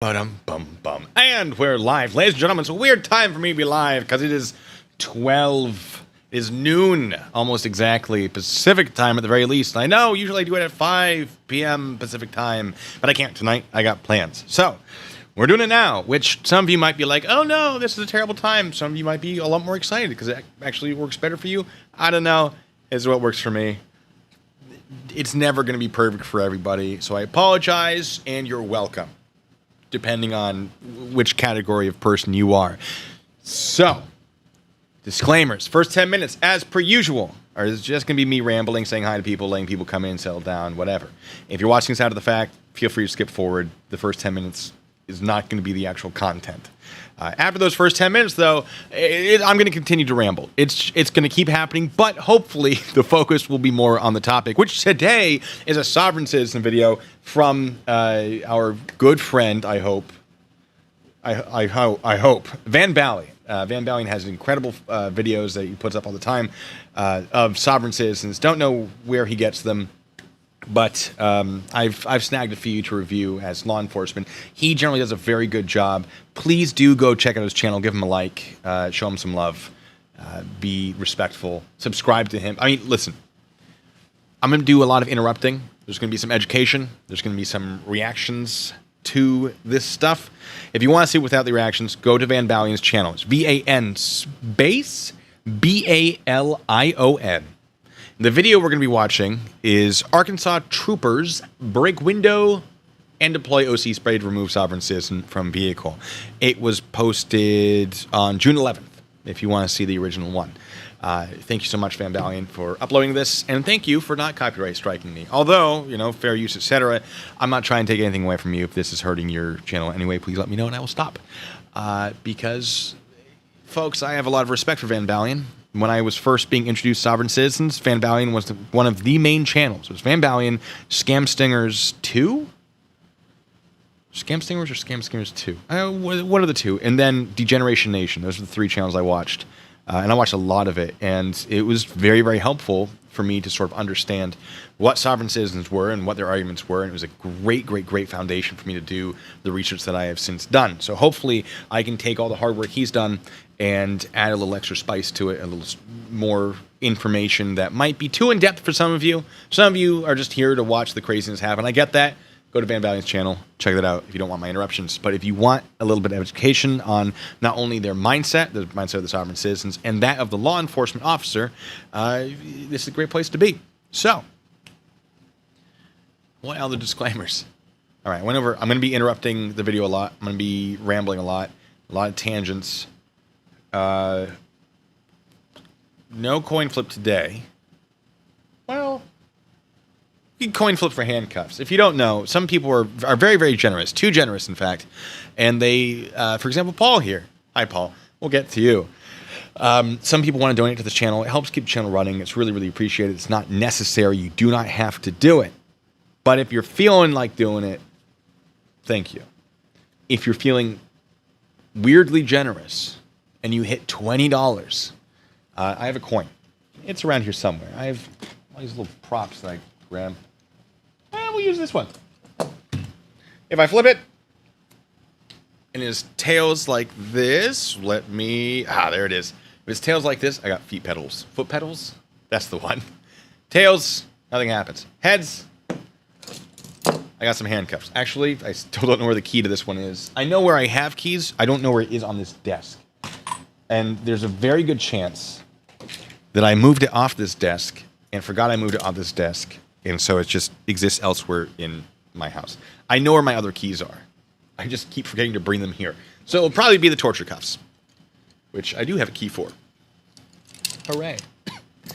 Bum. And we're live. Ladies and gentlemen, it's a weird time for me to be live because it is 12. It is noon, almost exactly, Pacific time at the very least. I know, usually I do it at 5 p.m. Pacific time, but I can't tonight. I got plans. So, we're doing it now, which some of you might be like, oh no, this is a terrible time. Some of you might be a lot more excited because it actually works better for you. I don't know. It's what works for me. It's never going to be perfect for everybody, so I apologize, and you're welcome, depending on which category of person you are. So, disclaimers. First 10 minutes, as per usual, are just going to be me rambling, saying hi to people, letting people come in, settle down, whatever. If you're watching this out of the fact, feel free to skip forward. The first 10 minutes is not going to be the actual content. After those first 10 minutes, though, I'm going to continue to ramble. It's going to keep happening, but hopefully the focus will be more on the topic, which today is a sovereign citizen video from our good friend, I hope, Van Balian. Van Balian has incredible videos that he puts up all the time of sovereign citizens. Don't know where he gets them, but I've snagged a few to review as law enforcement. He generally does a very good job. Please do go check out his channel, give him a like, show him some love, be respectful, subscribe to him. I mean, listen, I'm going to do a lot of interrupting. There's going to be some education. There's going to be some reactions to this stuff. If you want to see it without the reactions, go to Van Balian's channel. It's VAN space BALION. The video we're going to be watching is Arkansas troopers break window and deploy OC spray to remove sovereign citizen from vehicle. It was posted on June 11th, if you want to see the original one. Thank you so much, Van Balian, for uploading this, and thank you for not copyright striking me. Although, you know, fair use, etc., I'm not trying to take anything away from you. If this is hurting your channel anyway, please let me know, and I will stop. Because, folks, I have a lot of respect for Van Balian. When I was first being introduced to sovereign citizens, Van Balian was one of the main channels. It was Van Balian, Scam Stingers 2? Scam Stingers or Scam Stingers 2? One of the two. And then Degeneration Nation. Those are the three channels I watched. And I watched a lot of it. And it was very, very helpful for me to sort of understand what sovereign citizens were and what their arguments were. And it was a great foundation for me to do the research that I have since done. So hopefully I can take all the hard work he's done and add a little extra spice to it, a little more information that might be too in-depth for some of you. Some of you are just here to watch the craziness happen. I get that. Go to Van Balian's channel. Check that out if you don't want my interruptions. But if you want a little bit of education on not only their mindset, the mindset of the sovereign citizens, and that of the law enforcement officer, this is a great place to be. So, what other disclaimers? All right, I'm going to be interrupting the video a lot. I'm going to be rambling a lot of tangents. No coin flip today. Well, you can coin flip for handcuffs. If you don't know, some people are very, very generous. Too generous, in fact. And they, for example, Paul here. Hi, Paul. We'll get to you. Some people want to donate to this channel. It helps keep the channel running. It's really, really appreciated. It's not necessary. You do not have to do it. But if you're feeling like doing it, thank you. If you're feeling weirdly generous and you hit $20, I have a coin. It's around here somewhere. I have all these little props that I grab. We'll use this one. If I flip it, and his tail's like this, there it is. If his tail's like this, I got feet pedals. Foot pedals? That's the one. Tails, nothing happens. Heads, I got some handcuffs. Actually, I still don't know where the key to this one is. I know where I have keys. I don't know where it is on this desk. And there's a very good chance that I moved it off this desk and forgot I moved it off this desk. And so it just exists elsewhere in my house. I know where my other keys are. I just keep forgetting to bring them here. So it'll probably be the torture cuffs, which I do have a key for. Hooray.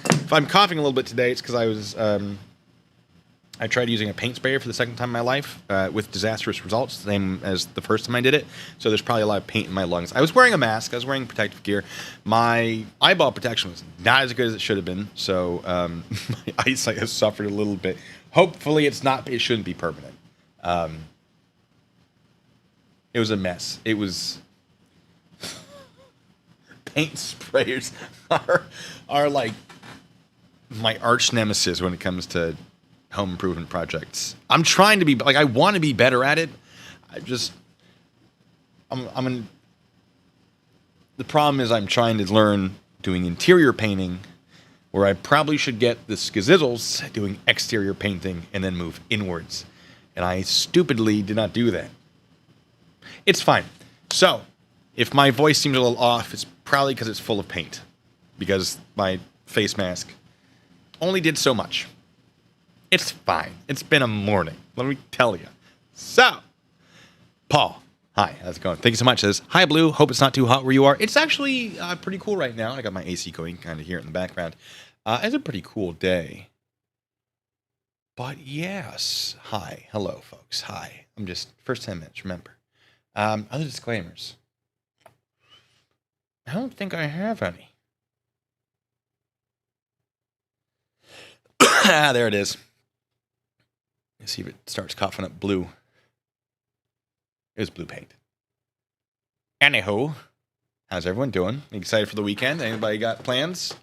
If I'm coughing a little bit today, it's because I tried using a paint sprayer for the second time in my life with disastrous results, same as the first time I did it. So there's probably a lot of paint in my lungs. I was wearing a mask. I was wearing protective gear. My eyeball protection was not as good as it should have been. So my eyesight has suffered a little bit. Hopefully it shouldn't be permanent. It was a mess. It was... Paint sprayers are like my arch nemesis when it comes to home improvement projects. I'm trying to be, like, I want to be better at it. The problem is I'm trying to learn doing interior painting, where I probably should get the skizzles doing exterior painting and then move inwards. And I stupidly did not do that. It's fine. So, if my voice seems a little off, it's probably because it's full of paint. Because my face mask only did so much. It's fine. It's been a morning, let me tell you. So, Paul, hi, how's it going? Thank you so much. Says, hi, Blue. Hope it's not too hot where you are. It's actually pretty cool right now. I got my AC going kind of here in the background. It's a pretty cool day. But yes, hi. Hello, folks. Hi. I'm just, first 10 minutes, remember. Other disclaimers. I don't think I have any. There it is. Let's see if it starts coughing up blue. It was blue paint. Anywho, how's everyone doing? Excited for the weekend? Anybody got plans?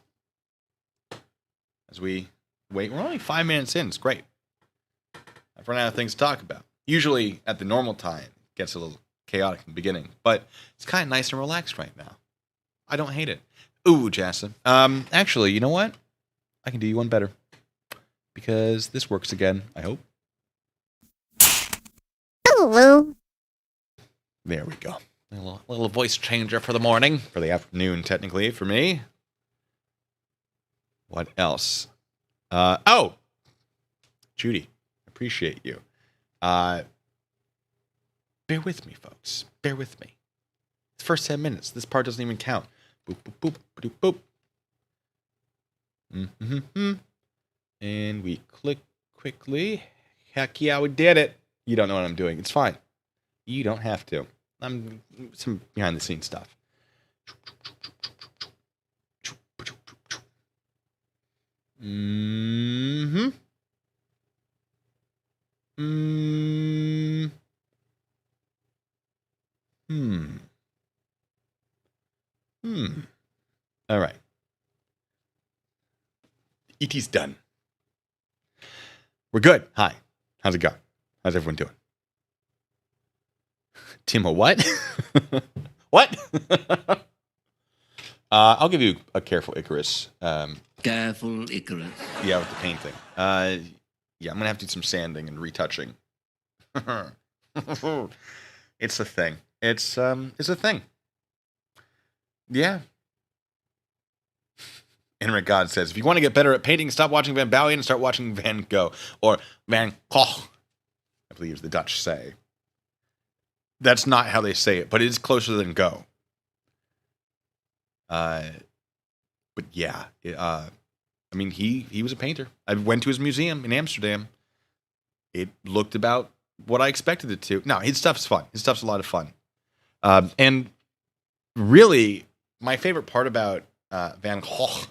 As we wait, we're only 5 minutes in. It's great. I've run out of things to talk about. Usually at the normal time, it gets a little chaotic in the beginning, but it's kind of nice and relaxed right now. I don't hate it. Ooh, Jassa. Actually, you know what? I can do you one better. Because this works again, I hope. Hello. There we go. A little voice changer for the morning. For the afternoon, technically, for me. What else? Oh! Judy, appreciate you. Bear with me, folks. Bear with me. It's the first 10 minutes. This part doesn't even count. Boop, boop, boop, boop, boop. Mm-hmm. And we click quickly. Heck yeah, we did it. You don't know what I'm doing. It's fine. You don't have to. I'm some behind the scenes stuff. Mm-hmm. All right. E.T.'s done. We're good. Hi. How's it going? How's everyone doing? Timo, what? What? I'll give you a careful Icarus. Careful Icarus. Yeah, with the painting. Yeah, I'm gonna have to do some sanding and retouching. It's a thing. It's a thing. Yeah. Enric God says, if you want to get better at painting, stop watching Van Balen and start watching Van Gogh. Or Van Gogh, I believe the Dutch say. That's not how they say it, but it is closer than go. But yeah, I mean, he was a painter. I went to his museum in Amsterdam. It looked about what I expected it to. No, his stuff's fun. His stuff's a lot of fun. And really, my favorite part about Van Gogh,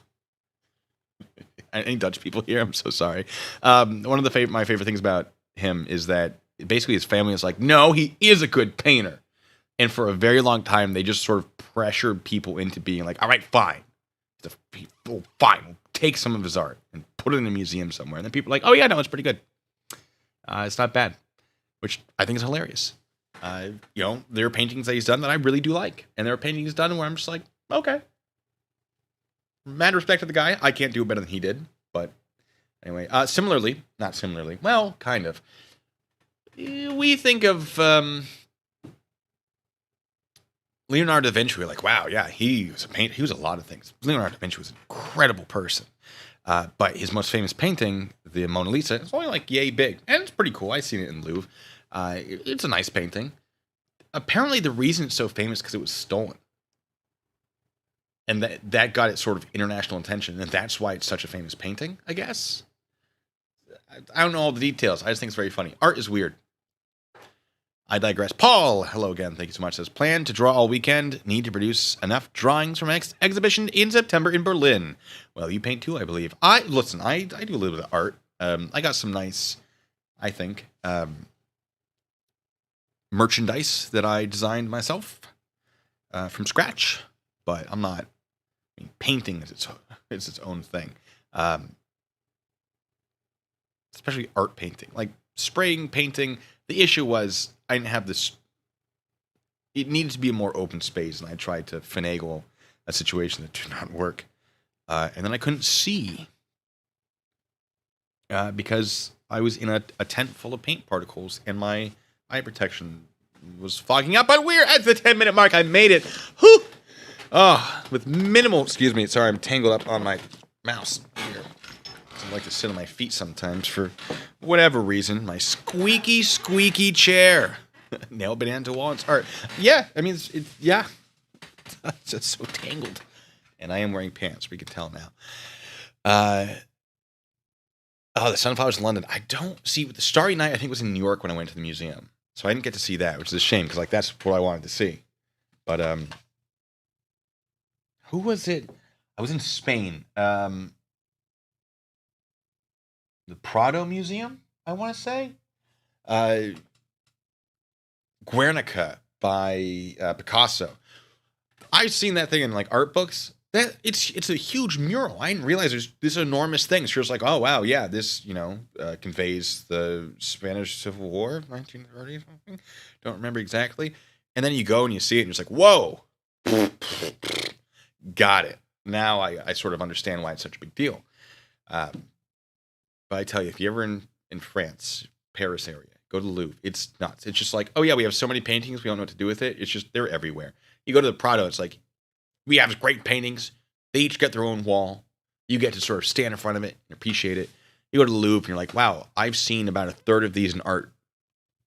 any Dutch people here? I'm so sorry. One of my favorite things about him is that basically his family is like, no, he is a good painter. And for a very long time, they just sort of pressured people into being like, all right, fine. Fine, we'll take some of his art and put it in a museum somewhere. And then people are like, oh yeah, no, it's pretty good. It's not bad, which I think is hilarious. There are paintings that he's done that I really do like. And there are paintings he's done where I'm just like, okay. Mad respect to the guy. I can't do it better than he did. But anyway, not similarly. Well, kind of. We think of Leonardo da Vinci. We're like, wow, yeah, he was a painter. He was a lot of things. Leonardo da Vinci was an incredible person. But his most famous painting, the Mona Lisa, is only like yay big. And it's pretty cool. I've seen it in Louvre. It's a nice painting. Apparently the reason it's so famous is because it was stolen. And that got it sort of international attention. And that's why it's such a famous painting, I guess. I don't know all the details. I just think it's very funny. Art is weird. I digress. Paul, hello again. Thank you so much. Says, plan to draw all weekend. Need to produce enough drawings from an exhibition in September in Berlin. Well, you paint too, I believe. I do a little bit of art. I got some nice, I think, merchandise that I designed myself from scratch. But I'm not. I mean, painting is its own thing. Especially art painting, like spraying painting. The issue was I didn't have this. it needed to be a more open space, and I tried to finagle a situation that did not work. And then I couldn't see because I was in a tent full of paint particles, and my eye protection was fogging up. But we're at the 10-minute mark. I made it. Whew! Oh, with minimal. Excuse me. Sorry, I'm tangled up on my mouse here. I like to sit on my feet sometimes for whatever reason. My squeaky, squeaky chair. Nail banana to wall. It's art. Yeah, I mean, yeah. It's just so tangled. And I am wearing pants. We can tell now. The Sunflowers in London. I don't see. The Starry Night, I think, was in New York when I went to the museum. So I didn't get to see that, which is a shame because like that's what I wanted to see. But who was it? I was in Spain. The Prado Museum, I want to say. Guernica by Picasso. I've seen that thing in like art books. That it's a huge mural. I didn't realize there's this enormous thing. So it's like, oh wow, yeah, this conveys the Spanish Civil War, 1930 something. Don't remember exactly. And then you go and you see it, and you're just like, whoa, got it. Now I sort of understand why it's such a big deal. But I tell you, if you're ever in France, Paris area, go to the Louvre. It's nuts. It's just like, oh yeah, we have so many paintings, we don't know what to do with it. It's just they're everywhere. You go to the Prado, it's like, we have great paintings. They each get their own wall. You get to sort of stand in front of it and appreciate it. You go to the Louvre and you're like, wow, I've seen about a third of these in art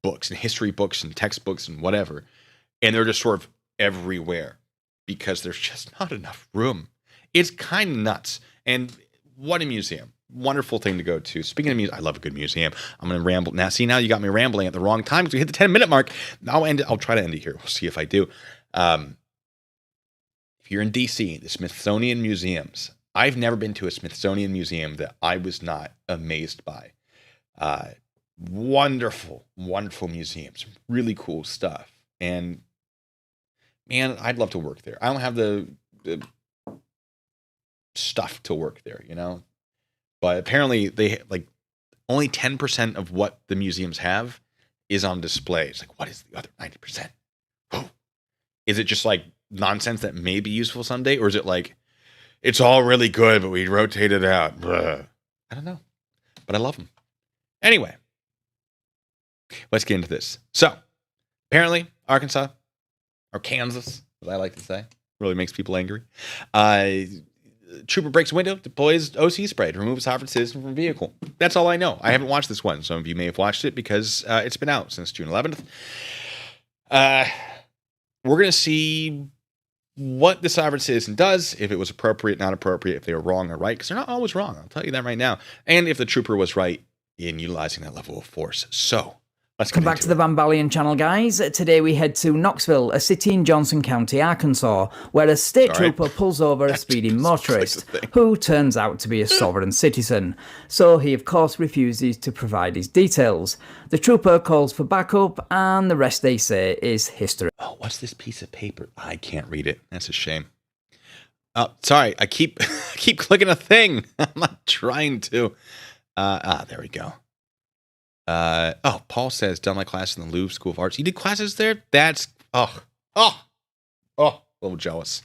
books and history books and textbooks and whatever. And they're just sort of everywhere because there's just not enough room. It's kind of nuts. And what a museum. Wonderful thing to go to. Speaking of museum, I love a good museum. I'm going to ramble. Now, see, now you got me rambling at the wrong time because we hit the 10-minute mark. I'll try to end it here. We'll see if I do. If you're in DC, the Smithsonian Museums, I've never been to a Smithsonian museum that I was not amazed by. Wonderful, wonderful museums, really cool stuff. And man, I'd love to work there. I don't have the stuff to work there, but apparently they like only 10% of what the museums have is on display. It's like, what is the other 90%? Whoa. Is it just like nonsense that may be useful someday, or is it like it's all really good but we rotate it out? Blah. I don't know, but I love them anyway. Let's get into this. So apparently Arkansas, or Kansas as I like to say, really makes people angry. Trooper breaks window, deploys OC spray to remove a sovereign citizen from vehicle. That's all I know. I haven't watched this one. Some of you may have watched it because it's been out since June 11th. We're going to see what the sovereign citizen does, if it was appropriate, not appropriate, if they were wrong or right, because they're not always wrong. I'll tell you that right now. And if the trooper was right in utilizing that level of force. So let's come back to the Van Balian channel, guys. Today we head to Knoxville, a city in Johnson County, Arkansas, where a state trooper pulls over a speeding motorist who turns out to be a sovereign citizen. So he, of course, refuses to provide his details. The trooper calls for backup, and the rest, they say, is history. Oh, what's this piece of paper? I can't read it. That's a shame. Oh, sorry. I keep clicking a thing. I'm not trying to. There we go. Paul says, done my class in the Louvre School of Arts. You did classes there? That's, a little jealous.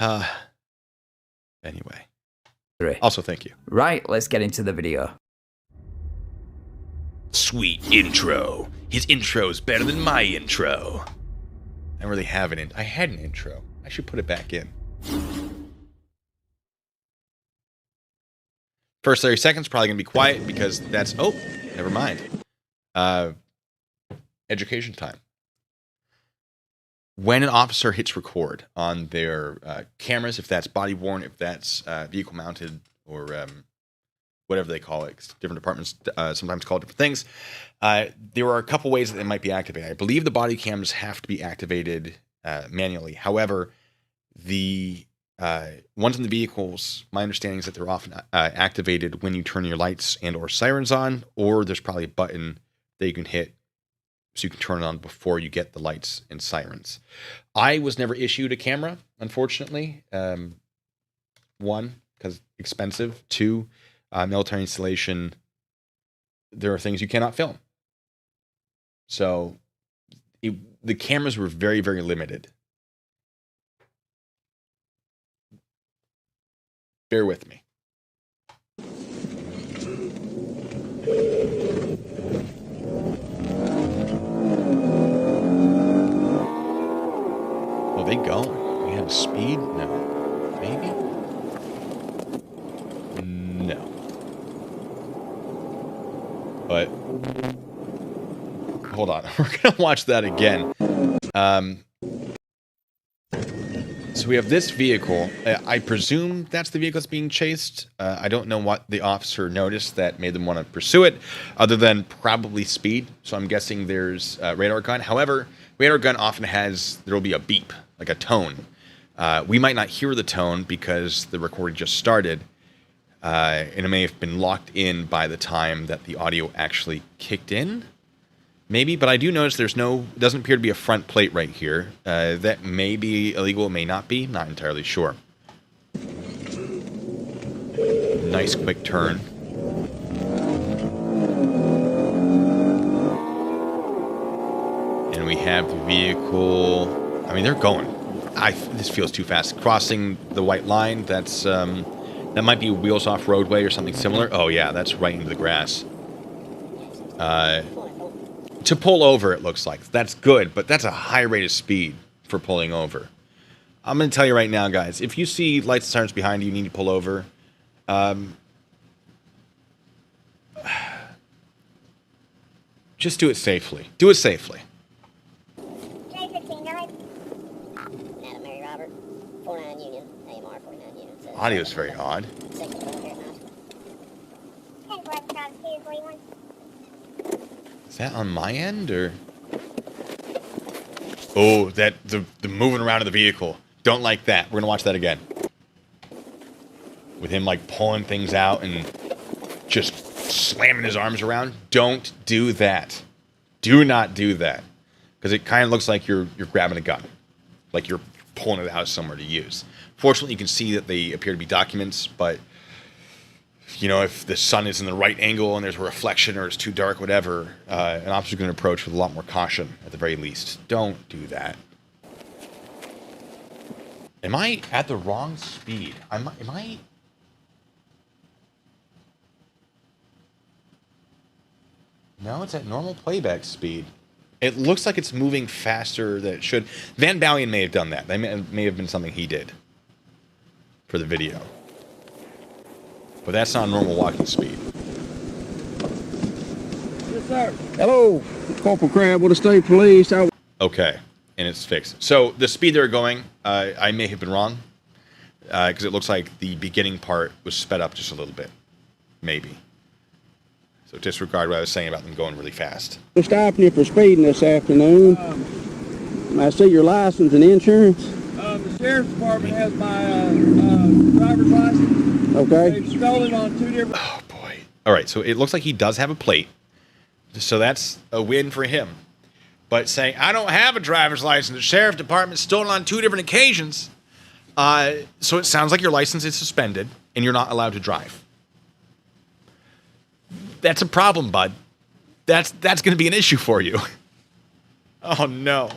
Anyway. Also, thank you. Right, let's get into the video. Sweet intro. His intro's better than my intro. I don't really have an I had an intro. I should put it back in. First 30 seconds, probably going to be quiet because that's, never mind. Education time. When an officer hits record on their cameras, if that's body worn, if that's vehicle mounted, or whatever they call it, different departments sometimes call it different things, there are a couple ways that it might be activated. I believe the body cams have to be activated manually. However, the ones in the vehicles, my understanding is that they're often activated when you turn your lights and or sirens on, or there's probably a button that you can hit so you can turn it on before you get the lights and sirens. I was never issued a camera, unfortunately. One, because expensive. Two, military installation, there are things you cannot film. So it the cameras were very, very limited. Bear with me. Oh, they go. We have speed? No. Maybe? No. But hold on. We're going to watch that again. So we have this vehicle. I presume that's the vehicle that's being chased. I don't know what the officer noticed that made them want to pursue it, other than probably speed. So I'm guessing there's a radar gun. However, radar gun often has, there will be a beep, like a tone. We might not hear the tone because the recording just started, and it may have been locked in by the time that the audio actually kicked in. Maybe, but I do notice there's doesn't appear to be a front plate right here. That may be illegal, may not be. Not entirely sure. Nice quick turn. And we have the vehicle. I mean, they're going. This feels too fast. Crossing the white line, that's, that might be wheels off roadway or something similar. Oh yeah, that's right into the grass. To pull over, it looks like. That's good, but that's a high rate of speed for pulling over. I'm going to tell you right now, guys, if you see lights and sirens behind you, you need to pull over. Just do it safely. Do it safely. J15, go ahead. Adam Mary Robert, 49 Union, AMR 49 Union. Audio is very odd. 10-4, Is that on my end, or? Oh, the moving around in the vehicle. Don't like that. We're gonna watch that again. With him like pulling things out and just slamming his arms around. Don't do that. Do not do that, because it kind of looks like you're grabbing a gun, like you're pulling it out somewhere to use. Fortunately, you can see that they appear to be documents, but you know, if the sun is in the right angle and there's a reflection or it's too dark, whatever, an officer's going to approach with a lot more caution, at the very least. Don't do that. Am I at the wrong speed? Am I... No, it's at normal playback speed. It looks like it's moving faster than it should. Van Balian may have done that. That may have been something he did for the video. But that's not normal walking speed. Yes, sir. Hello, Corporal Crab with the State Police. Okay, and it's fixed. So the speed they were going, I may have been wrong, because it looks like the beginning part was sped up just a little bit, maybe. So disregard what I was saying about them going really fast. We're stopping you for speeding this afternoon. I see your license and insurance. The Sheriff's Department has my driver's license. Okay. They've stolen on 2 different... Oh, boy. All right, so it looks like he does have a plate. So that's a win for him. But saying, I don't have a driver's license, the Sheriff's Department stole on 2 different occasions. So it sounds like your license is suspended and you're not allowed to drive. That's a problem, bud. That's going to be an issue for you. Oh, no.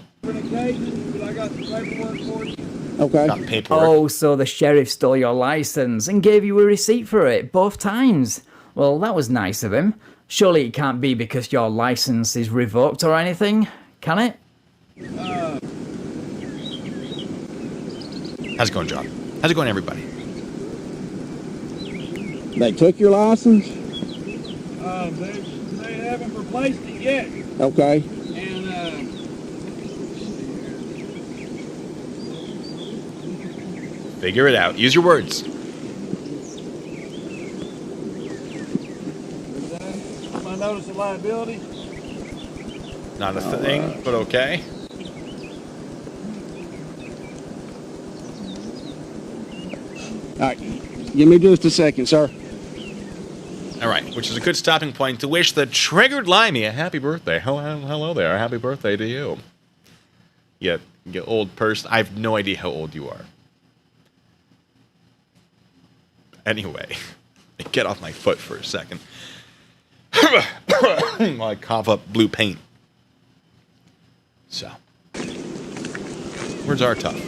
occasions, but I got the paperwork for you. Okay. Got paperwork. Oh, so the sheriff stole your license and gave you a receipt for it both times. Well, that was nice of him. Surely it can't be because your license is revoked or anything, can it? How's it going, John? How's it going, everybody? They took your license? They haven't replaced it yet. Okay. And, Figure it out. Use your words. my notice of liability. Not a thing, but okay. All right. Give me just a second, sir. All right, which is a good stopping point to wish the triggered Limey a happy birthday. Hello there. Happy birthday to you. You old person. I have no idea how old you are. Anyway, get off my foot for a second. While I cough up blue paint. So, Words are tough.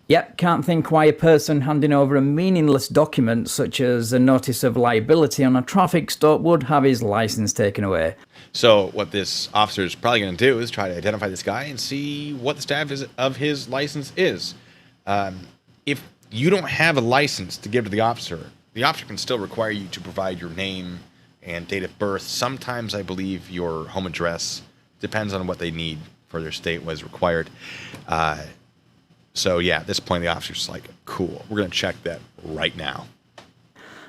Yep, can't think why a person handing over a meaningless document such as a notice of liability on a traffic stop would have his license taken away. So what this officer is probably going to do is try to identify this guy and see what the status of his license is. If you don't have a license to give to the officer can still require you to provide your name and date of birth. Sometimes I believe your home address. Depends on what they need for their state was required. So yeah, at this point the officer's like, cool, we're going to check that right now.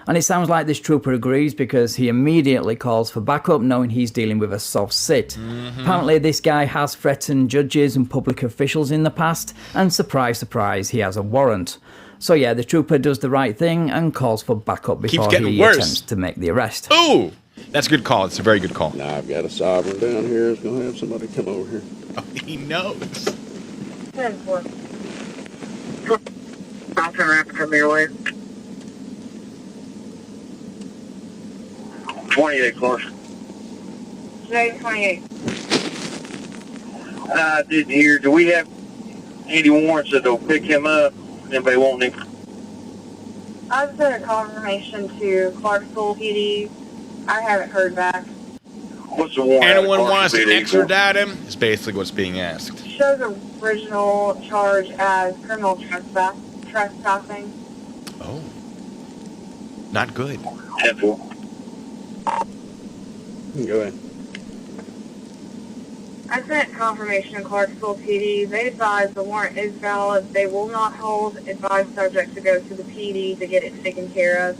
And it sounds like this trooper agrees because he immediately calls for backup knowing he's dealing with a soft sit. Apparently this guy has threatened judges and public officials in the past, and surprise, surprise, he has a warrant. So yeah, the trooper does the right thing and calls for backup before he attempts to make the arrest. Ooh, that's a good call. It's a very good call. Now I've got a sovereign down here that's going to have somebody come over here. Oh, he knows. 10-4. I'll turn around and come your way. 28, close. Today, 28. I didn't hear. Do we have any warrants that'll pick him up? Anybody want him? I've sent a confirmation to Clarksville PD. I haven't heard back. What's the warrant? Anyone want us to extradite him? Is basically what's being asked. Shows original charge as criminal trespassing. Oh. Not good. 10-4. Go ahead. I sent confirmation to Clarksville PD. They advise the warrant is valid. They will not hold. Advise subject to go to the PD to get it taken care of.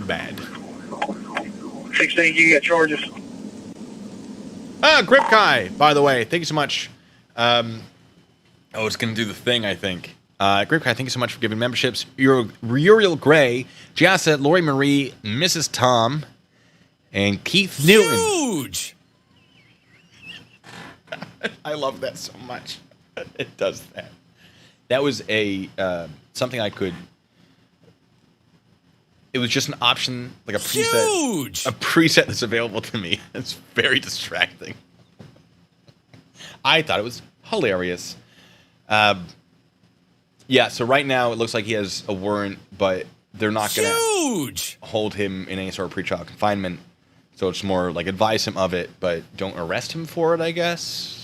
Bad. 16, you got charges? Grip Kai, by the way, thank you so much. It's going to do the thing, I think. Grip Kai, thank you so much for giving memberships. Uriel Gray, Jassa, Lori Marie, Mrs. Tom, and Keith Newton. Huge! I love that so much. It does that. That was a something I could. It was just an option, like a preset. Huge! A preset that's available to me. It's very distracting. I thought it was hilarious. Yeah, so right now it looks like he has a warrant, but they're not going to hold him in any sort of pretrial confinement. So it's more like advise him of it, but don't arrest him for it, I guess.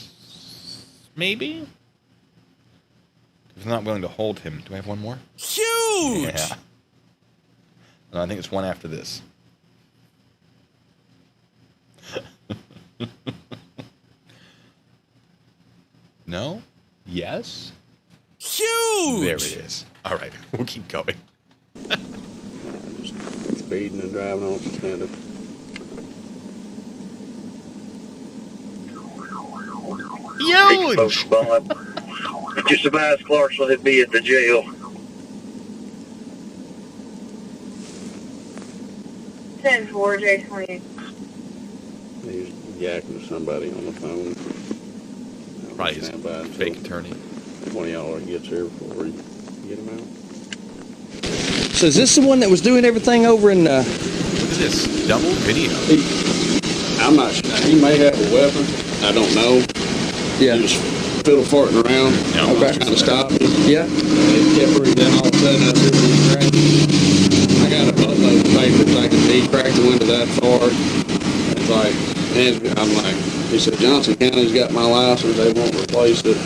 Maybe? If they're not willing to hold him. Do I have one more? Huge! Yeah. No, I think it's one after this. No? Yes? Huge! There it is. All right, we'll keep going. Just speeding and driving on suspended. Huge! If you survive Clarksville, he'd be at the jail. 10-4, J28. He's yakking to somebody on the phone. Probably his fake attorney. One of y'all gets here before you get him out. So is this the one that was doing everything over in... Look at this double video. I'm not sure. He may have a weapon. I don't know. Yeah. He was fiddle farting around. No, Okay. Kind of stopped. Yeah. It kept reading. Then all of a sudden I said, I got a buttload of papers. I can see crack the window that far. It's like, and I'm like, he said, Johnson County's got my license. They won't replace it.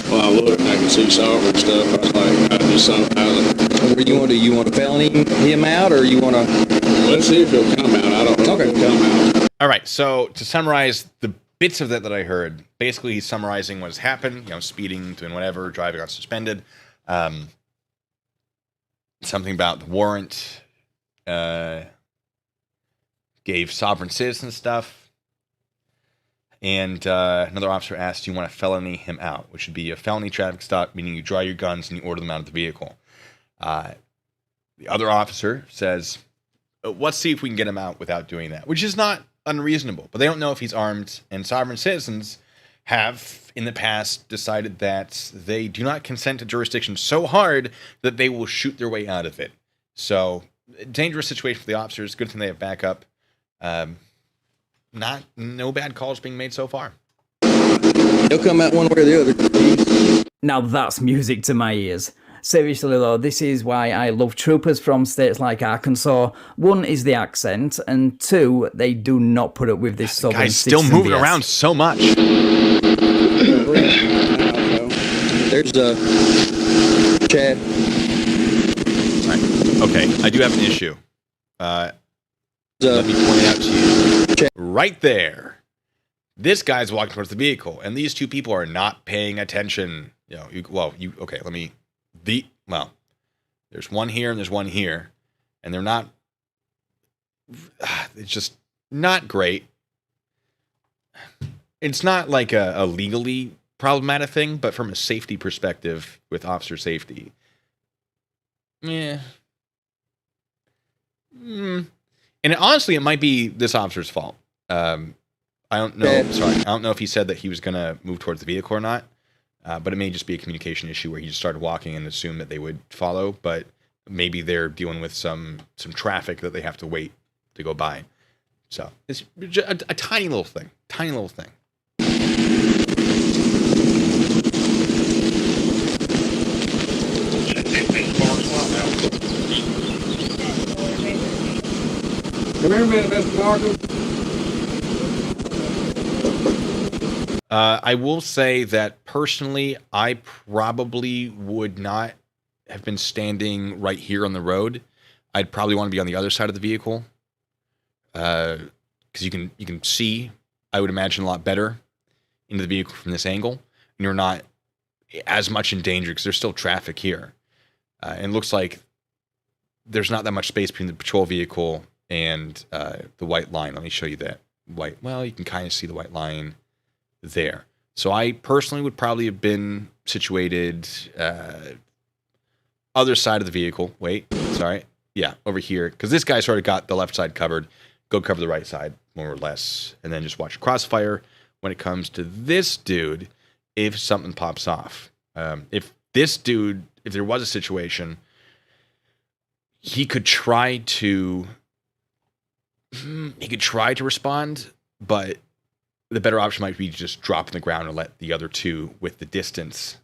Well, I looked, I can see sovereign stuff. I was like, I just somehow. What do you want to do? You want to felony him out, or you want to... Let's see if he'll come out. I don't know if he'll come out. All right, so to summarize the bits of that I heard, basically he's summarizing what's happened, speeding, doing whatever, driving on suspended. Something about the warrant, gave sovereign citizen stuff. And another officer asked, do you want to felony him out? Which would be a felony traffic stop, meaning you draw your guns and you order them out of the vehicle. The other officer says, let's see if we can get him out without doing that, which is not unreasonable. But they don't know if he's armed, and sovereign citizens have, in the past, decided that they do not consent to jurisdiction so hard that they will shoot their way out of it. So, dangerous situation for the officers. Good thing they have backup. No bad calls being made so far. He'll come out one way or the other. Now that's music to my ears. Seriously though, this is why I love troopers from states like Arkansas. One is the accent, and two, they do not put up with this southern Guy's still moving BS. around so much. There's Chad. Right. Okay, I do have an issue. Let me point it out to you. Right there. This guy's walking towards the vehicle, and these two people are not paying attention. Okay, let me... there's one here and there's one here, and they're not... It's just not great. It's not like a legally problematic thing, but from a safety perspective, with officer safety, yeah. And honestly, it might be this officer's fault. I don't know. Sorry, I don't know if he said that he was going to move towards the vehicle or not. But it may just be a communication issue where he just started walking and assumed that they would follow. But maybe they're dealing with some traffic that they have to wait to go by. So it's just a tiny little thing. Tiny little thing. Come here a minute, Mr. Markham. I will say that personally, I probably would not have been standing right here on the road. I'd probably want to be on the other side of the vehicle, because you can see, I would imagine, a lot better into the vehicle from this angle, and you're not as much in danger because there's still traffic here. And it looks like there's not that much space between the patrol vehicle and the white line. Let me show you that white. Well, you can kind of see the white line there. So I personally would probably have been situated other side of the vehicle. Wait, sorry. Yeah, over here. Because this guy sort of got the left side covered. Go cover the right side, more or less. And then just watch crossfire when it comes to this dude if something pops off. If there was a situation, he could try to respond, but the better option might be to just drop on the ground and let the other two with the distance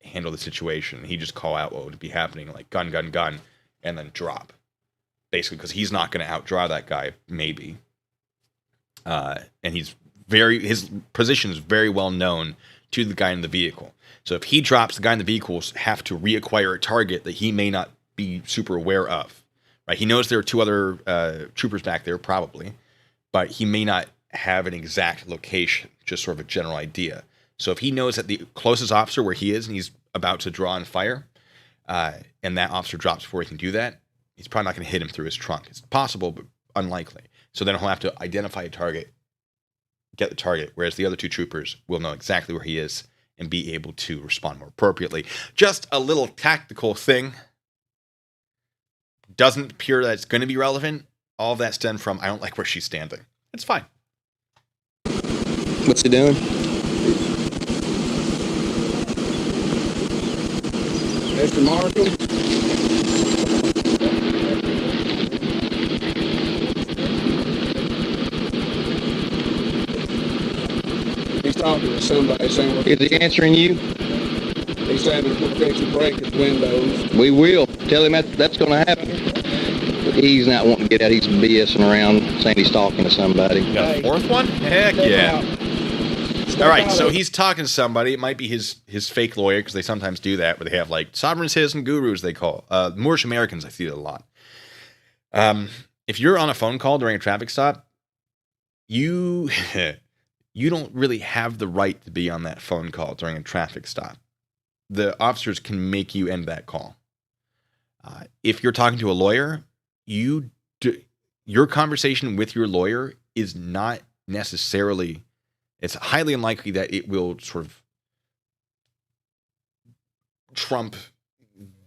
handle the situation. He just call out what would be happening, like gun, gun, gun, and then drop. Basically, because he's not going to outdraw that guy, maybe. And his position is very well known to the guy in the vehicle. So if he drops, the guy in the vehicle will have to reacquire a target that he may not be super aware of. Right? He knows there are two other troopers back there, probably, but he may not have an exact location, just sort of a general idea. So if he knows that the closest officer where he is and he's about to draw and fire, and that officer drops before he can do that, he's probably not going to hit him through his trunk. It's possible, but unlikely. So then he'll have to identify a target, get the target, whereas the other two troopers will know exactly where he is and be able to respond more appropriately. Just a little tactical thing. Doesn't appear that it's going to be relevant. All of that stemmed from, I don't like where she's standing. It's fine. What's he doing? Mr. Markham. He's talking to somebody saying... Is he answering you? He's saying we're fixing to break his windows. We will. Tell him that's going to happen. He's not wanting to get out. He's BSing around, saying he's talking to somebody. You got a fourth one? Heck yeah. All right, so he's talking to somebody. It might be his fake lawyer, because they sometimes do that, where they have like sovereign citizen gurus, they call. Moorish Americans, I see it a lot. If you're on a phone call during a traffic stop, you don't really have the right to be on that phone call during a traffic stop. The officers can make you end that call. If you're talking to a lawyer, your conversation with your lawyer is not necessarily... It's highly unlikely that it will sort of trump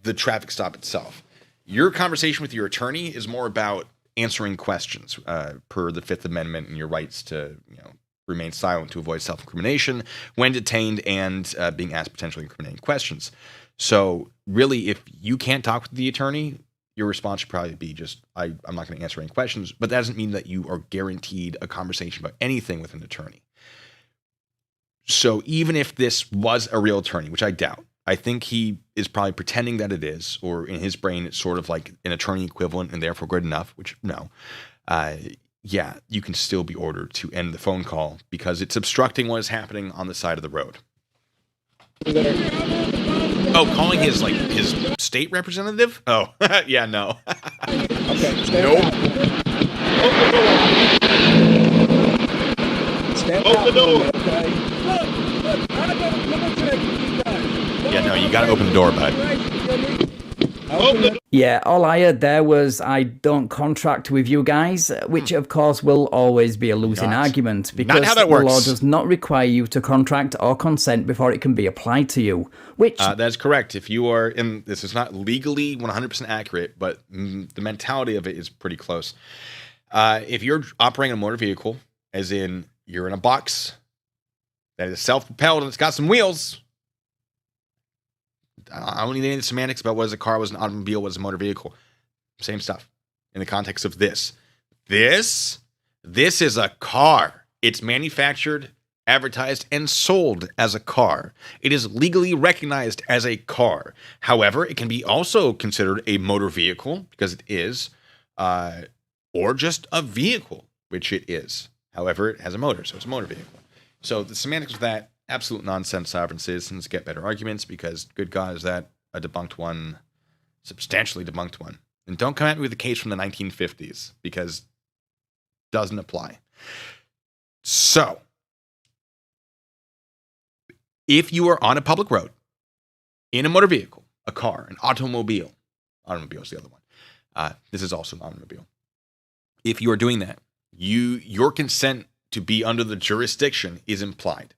the traffic stop itself. Your conversation with your attorney is more about answering questions per the Fifth Amendment and your rights to remain silent to avoid self-incrimination when detained and being asked potentially incriminating questions. So really, if you can't talk with the attorney, your response should probably be just, I'm not going to answer any questions, but that doesn't mean that you are guaranteed a conversation about anything with an attorney. So even if this was a real attorney, which I doubt, I think he is probably pretending that it is, or in his brain, it's sort of like an attorney equivalent and therefore good enough, which no. Yeah, you can still be ordered to end the phone call because it's obstructing what is happening on the side of the road. Oh, calling his state representative? Oh, yeah, no. Okay. Nope. Open the door. Okay. Look, I got to come check you guys. Yeah, no, you got to open the door, bud. Yeah, all I heard there was I don't contract with you guys, which of course will always be a losing argument because how that the works. law does not require you to contract or consent before it can be applied to you, which... That's correct. If you are in... This is not legally 100% accurate, but the mentality of it is pretty close. If you're operating a motor vehicle, as in you're in a box that is self-propelled and it's got some wheels... I don't need any semantics about what is a car, what is an automobile, what is a motor vehicle. Same stuff in the context of this. This is a car. It's manufactured, advertised, and sold as a car. It is legally recognized as a car. However, it can be also considered a motor vehicle because it is, or just a vehicle, which it is. However, it has a motor, so it's a motor vehicle. So the semantics of that, absolute nonsense. Sovereign citizens get better arguments because, good God, is that a debunked one, substantially debunked one. And don't come at me with a case from the 1950s because it doesn't apply. So, if you are on a public road, in a motor vehicle, a car, an automobile is the other one. This is also an automobile. If you are doing that, your consent to be under the jurisdiction is implied.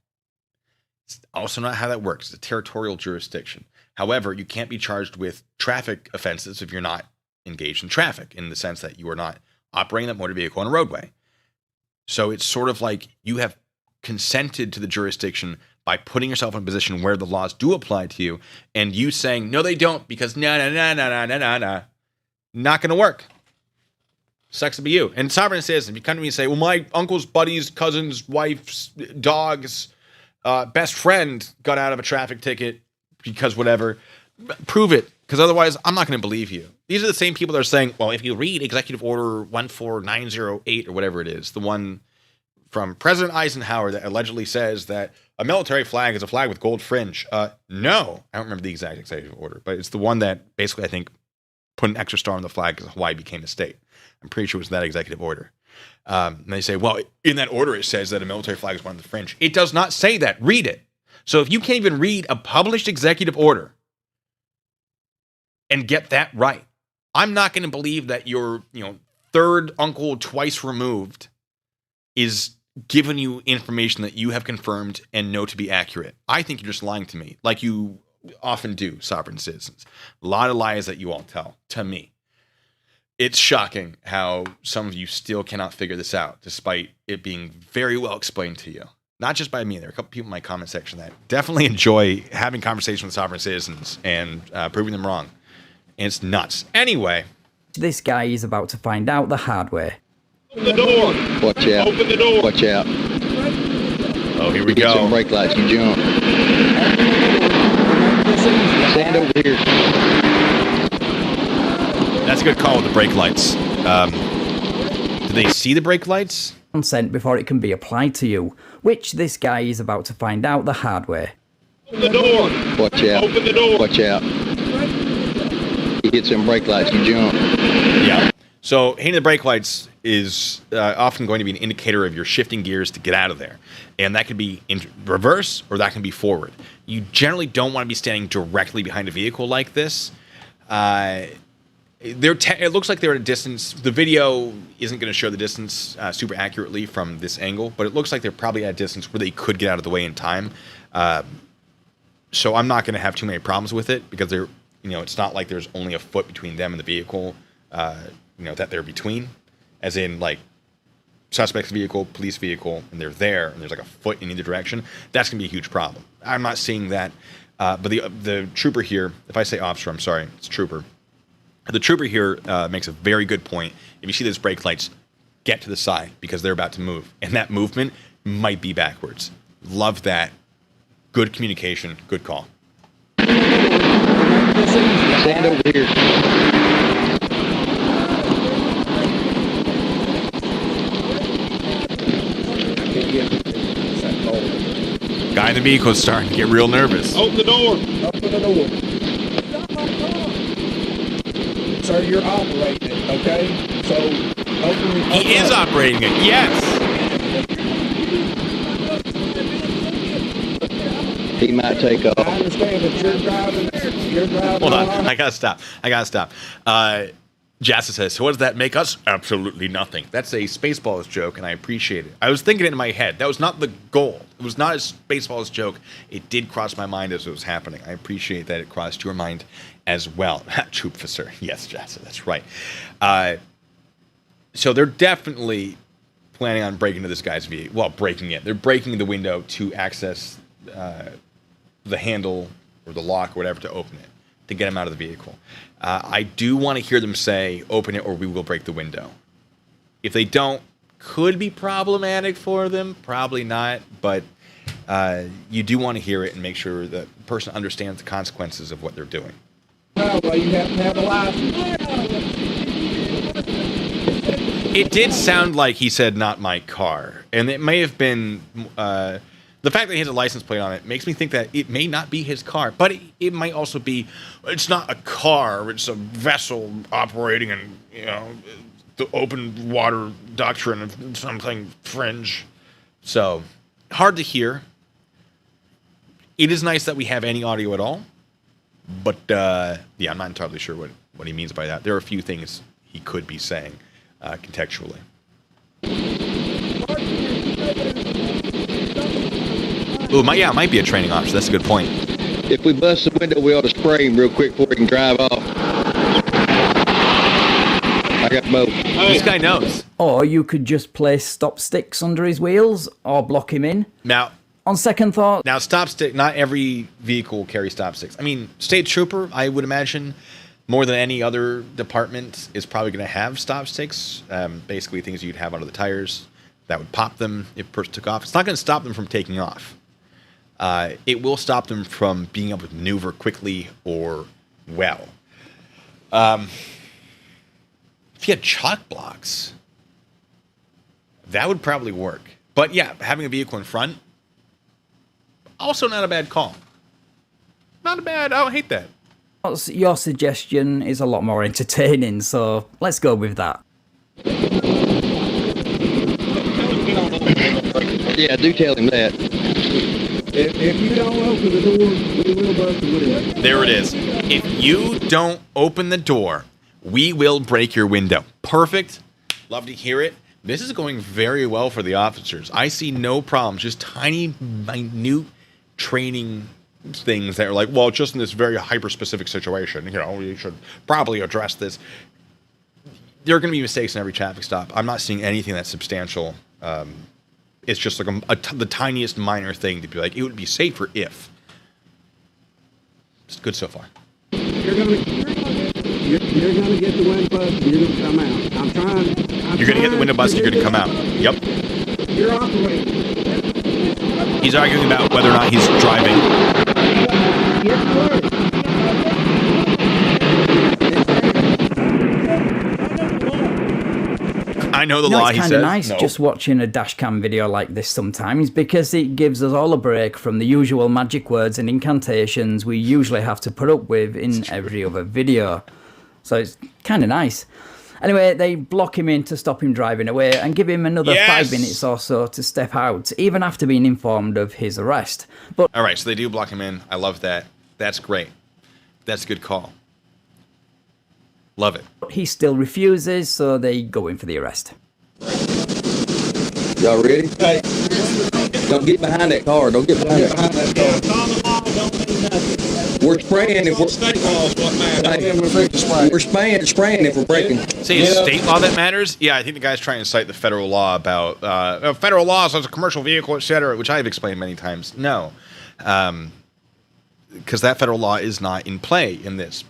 It's also not how that works. It's a territorial jurisdiction. However, you can't be charged with traffic offenses if you're not engaged in traffic, in the sense that you are not operating that motor vehicle on a roadway. So it's sort of like you have consented to the jurisdiction by putting yourself in a position where the laws do apply to you, and you saying, no, they don't, because not going to work. Sucks to be you. And sovereign citizen, if you come to me and say, well, my uncle's buddy's cousin's wife's dog's best friend got out of a traffic ticket because whatever, prove it, because otherwise I'm not going to believe you. These are the same people that are saying, well, if you read Executive Order 14908 or whatever it is, the one from President Eisenhower that allegedly says that a military flag is a flag with gold fringe. No, I don't remember the exact executive order, but it's the one that basically, I think, put an extra star on the flag because Hawaii became a state. I'm pretty sure it was that executive order. And they say, well, in that order, it says that a military flag is one of the fringe. It does not say that. Read it. So if you can't even read a published executive order and get that right, I'm not going to believe that your third uncle twice removed is giving you information that you have confirmed and know to be accurate. I think you're just lying to me, like you often do, sovereign citizens. A lot of lies that you all tell to me. It's shocking how some of you still cannot figure this out, despite it being very well explained to you. Not just by me. There are a couple people in my comment section that definitely enjoy having conversations with sovereign citizens and proving them wrong. And it's nuts. Anyway. This guy is about to find out the hard way. Open the door. Watch out. Open the door. Watch out. Oh, here we Get some go. brake lights, you jump. Stand over here. That's a good call with the brake lights. Do they see the brake lights? Consent before it can be applied to you, which this guy is about to find out the hard way. Open the door. Watch out. Open the door. Watch out. You hit some brake lights, you jump. Yeah. So hitting the brake lights is often going to be an indicator of your shifting gears to get out of there. And that could be in reverse or that can be forward. You generally don't want to be standing directly behind a vehicle like this. It looks like they're at a distance. The video isn't going to show the distance super accurately from this angle, but it looks like they're probably at a distance where they could get out of the way in time. So I'm not going to have too many problems with it because they're, it's not like there's only a foot between them and the vehicle, that they're between, as in like suspect's vehicle, police vehicle, and they're there, and there's like a foot in either direction. That's going to be a huge problem. I'm not seeing that, but the trooper here, if I say officer, I'm sorry, it's trooper. The trooper here makes a very good point. If you see those brake lights, get to the side because they're about to move. And that movement might be backwards. Love that Good communication. Good call. Stand over here. Guy in the vehicle is starting to get real nervous. Open the door. Open the door. Sir, you're operating it, okay? So, open He is operating it. Yes. He might take I off. understand that you're driving. Hold on. I gotta stop. Jassa says, so what does that make us? Absolutely nothing. That's a Spaceballs joke, and I appreciate it. I was thinking it in my head. That was not the goal. It was not a Spaceballs joke. It did cross my mind as it was happening. I appreciate that it crossed your mind as well. Troopfisser. Yes, Jassa, that's right. So they're definitely planning on breaking into this guy's vehicle. Well, breaking it. They're breaking the window to access the handle or the lock or whatever to open it, to get him out of the vehicle. I do want to hear them say, open it or we will break the window. If they don't, could be problematic for them. Probably not, but you do want to hear it and make sure that the person understands the consequences of what they're doing. Well, you have to have a license. It did sound like he said, not my car. And it may have been... the fact that he has a license plate on it makes me think that it may not be his car, but it might also be, it's not a car, it's a vessel operating in, the open water doctrine of something fringe. So, hard to hear. It is nice that we have any audio at all, but, yeah, I'm not entirely sure what he means by that. There are a few things he could be saying contextually. Ooh, it might be a training option. That's a good point. If we bust the window, we ought to spray him real quick before he can drive off. I got both. This guy knows. Or you could just place stop sticks under his wheels or block him in. Now, on second thought... Now, stop stick, not every vehicle will carry stop sticks. I mean, State Trooper, I would imagine, more than any other department, is probably going to have stop sticks. Basically, things you'd have under the tires that would pop them if a person took off. It's not going to stop them from taking off. It will stop them from being able to maneuver quickly or well. If you had chalk blocks, that would probably work. But yeah, having a vehicle in front, also not a bad call. Not a bad, I don't hate that. Your suggestion is a lot more entertaining, so let's go with that. Yeah, do tell him that. If you don't open the door, we will bust the window. There it is. If you don't open the door, we will break your window. Perfect. Love to hear it. This is going very well for the officers. I see no problems. Just tiny, minute training things that are like, well, just in this very hyper-specific situation, you should probably address this. There are going to be mistakes in every traffic stop. I'm not seeing anything that's substantial. It's just like the tiniest minor thing to be like, it would be safer if. It's good so far. You're gonna get the window bust. You're gonna come out. You're gonna get the window bust. You're gonna come out. Yep. You're operating. He's arguing about whether or not he's driving. I know the law, he says. It's kind of nice just watching a dashcam video like this sometimes, because it gives us all a break from the usual magic words and incantations we usually have to put up with in every other video. So it's kind of nice. Anyway, they block him in to stop him driving away and give him another 5 minutes or so to step out, even after being informed of his arrest. But all right, so they do block him in. I love that. That's great. That's a good call. Love it. He still refuses, so they go in for the arrest. Y'all ready? Hey. Don't get behind that car. Don't get behind that car. We're spraying if we're... We're spraying if we're breaking. Say it's state law that matters? Yeah, I think the guy's trying to cite the federal law about... federal law says a commercial vehicle, etc., which I've explained many times. No. Because that federal law is not in play in this.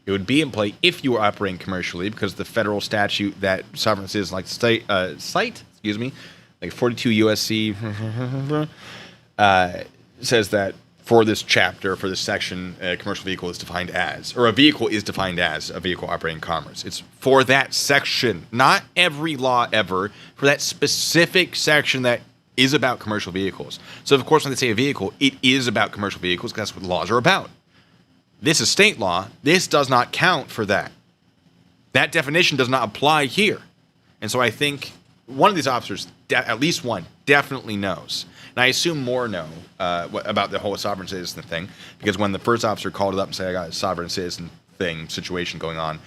It would be in play if you were operating commercially, because the federal statute that sovereigns is like like 42 USC says that for this chapter, for this section, a commercial vehicle is defined as, or a vehicle is defined as a vehicle operating in commerce. It's for that section, not every law ever, for that specific section that is about commercial vehicles. So, of course, when they say a vehicle, it is about commercial vehicles because that's what laws are about. This is state law. This does not count for that. That definition does not apply here. And so I think one of these officers, at least one, definitely knows. And I assume more know about the whole sovereign citizen thing, because when the first officer called it up and said, I got a sovereign citizen situation going on,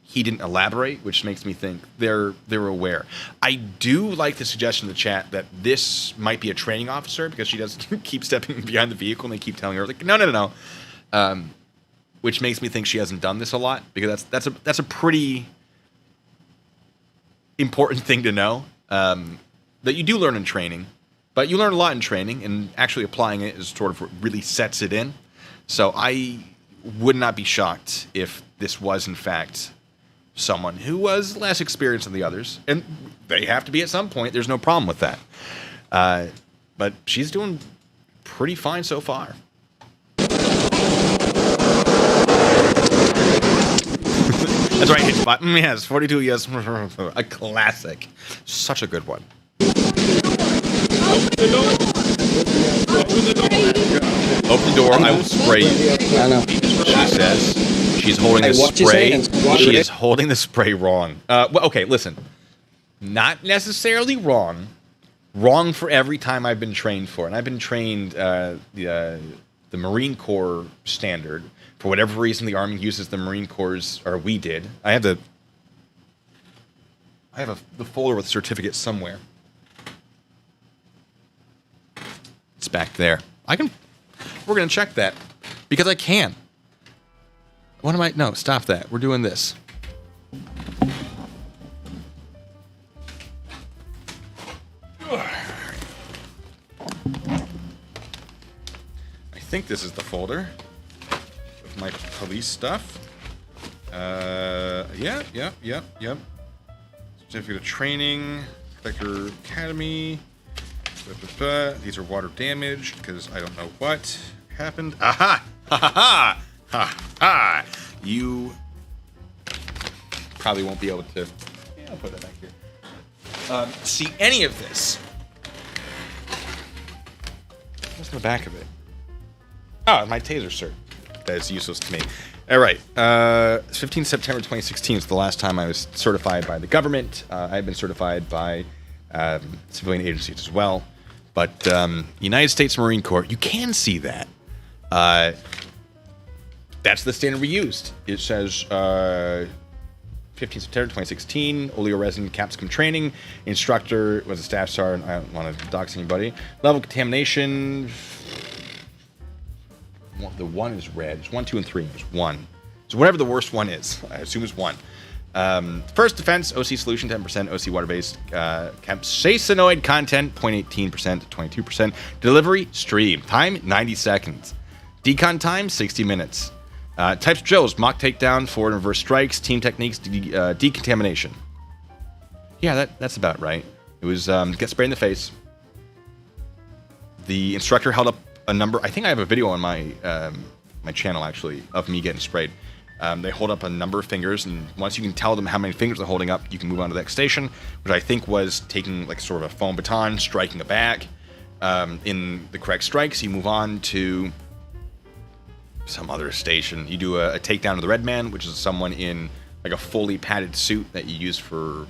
he didn't elaborate, which makes me think they're aware. I do like the suggestion in the chat that this might be a training officer, because she does keep stepping behind the vehicle and they keep telling her, like, no. Which makes me think she hasn't done this a lot, because that's a pretty important thing to know, that you do learn in training. But you learn a lot in training, and actually applying it is sort of what really sets it in. So I would not be shocked if this was, in fact, someone who was less experienced than the others. And they have to be at some point. There's no problem with that. But she's doing pretty fine so far. That's right, Hitchbot. Yes, 42 yes. A classic. Such a good one. Open the door. Open the door, I will spray you. I know. She says she's holding the watch his spray. hands. She is holding the spray wrong. Well, okay, listen. Not necessarily wrong. Wrong for every time I've been trained for. And I've been trained the Marine Corps standard. For whatever reason, the Army uses the Marine Corps', or we did. I have the folder with the certificate somewhere. It's back there. We're going to check that. Because I can. What am I? No, stop that. We're doing this. I think this is the folder of my police stuff. Yeah. Certificate of Training, Protector Academy. These are water damaged because I don't know what happened. Aha! Ha ha ha! Ha ha! You probably won't be able to. Yeah, I'll put that back here. See any of this? What's the back of it? Oh, my taser cert. That is useless to me. All right. 15 September 2016 is the last time I was certified by the government. I've been certified by civilian agencies as well. But United States Marine Corps, you can see that. That's the standard we used. It says 15 September 2016, oleoresin capsicum training. Instructor was a staff sergeant. I don't want to dox anybody. Level of contamination. The 1 is red. It's 1, 2, and 3. There's 1. So whatever the worst one is, I assume is 1. First defense, OC solution 10%, OC water-based, capsaicinoid content 0.18% to 22%. Delivery stream time 90 seconds. Decon time 60 minutes. Types of drills: mock takedown, forward and reverse strikes, team techniques, decontamination. Yeah, that's about right. It was get sprayed in the face. The instructor held up a number. I think I have a video on my my channel actually of me getting sprayed. They hold up a number of fingers, and once you can tell them how many fingers they're holding up, you can move on to the next station, which I think was taking like sort of a foam baton, striking a back. In the correct strikes, you move on to some other station. You do a takedown of the red man, which is someone in like a fully padded suit that you use for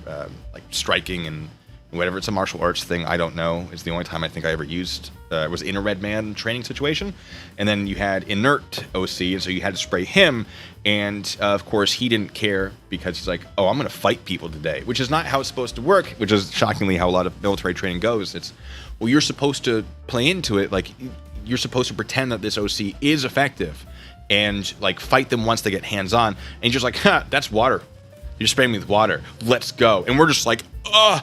like striking and whatever. It's a martial arts thing. I don't know. It's the only time I think I ever used was in a red man training situation. And then you had inert OC, and so you had to spray him. And of course, he didn't care because he's like, "Oh, I'm going to fight people today," which is not how it's supposed to work. Which is shockingly how a lot of military training goes. It's, well, you're supposed to play into it, like you're supposed to pretend that this OC is effective, and like fight them once they get hands on. And you're just like, "Ha, that's water. You're spraying me with water. Let's go." And we're just like, why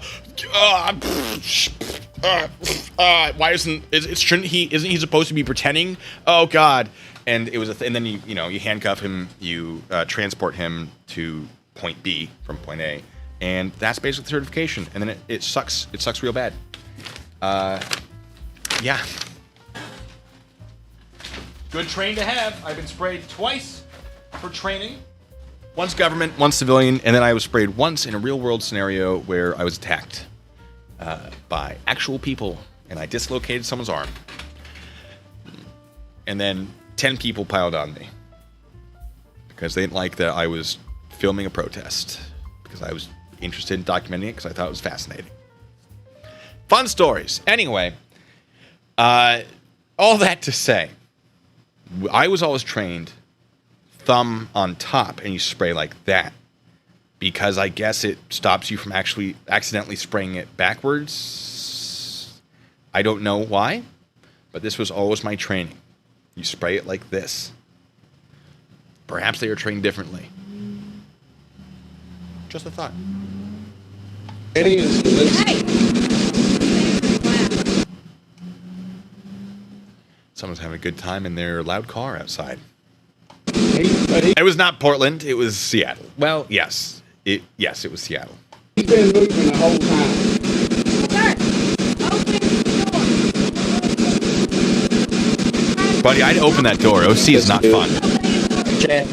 isn't he supposed to be pretending? Oh God. And it was and then you handcuff him, you transport him to point B from point A, and that's basically the certification. And then it sucks real bad. Yeah. Good train to have. I've been sprayed twice for training. Once government, once civilian, and then I was sprayed once in a real-world scenario where I was attacked by actual people, and I dislocated someone's arm. And then 10 people piled on me because they didn't like that I was filming a protest, because I was interested in documenting it because I thought it was fascinating. Fun stories. Anyway, all that to say, I was always trained thumb on top and you spray like that, because I guess it stops you from actually accidentally spraying it backwards. I don't know why, but this was always my training. You spray it like this. Perhaps they are trained differently. Just a thought. It is. Someone's having a good time in their loud car outside. It was not Portland. It was Seattle. Well, yes. It was Seattle. He's been moving the whole time. Buddy, I'd open that door. OC is not fun. Chad,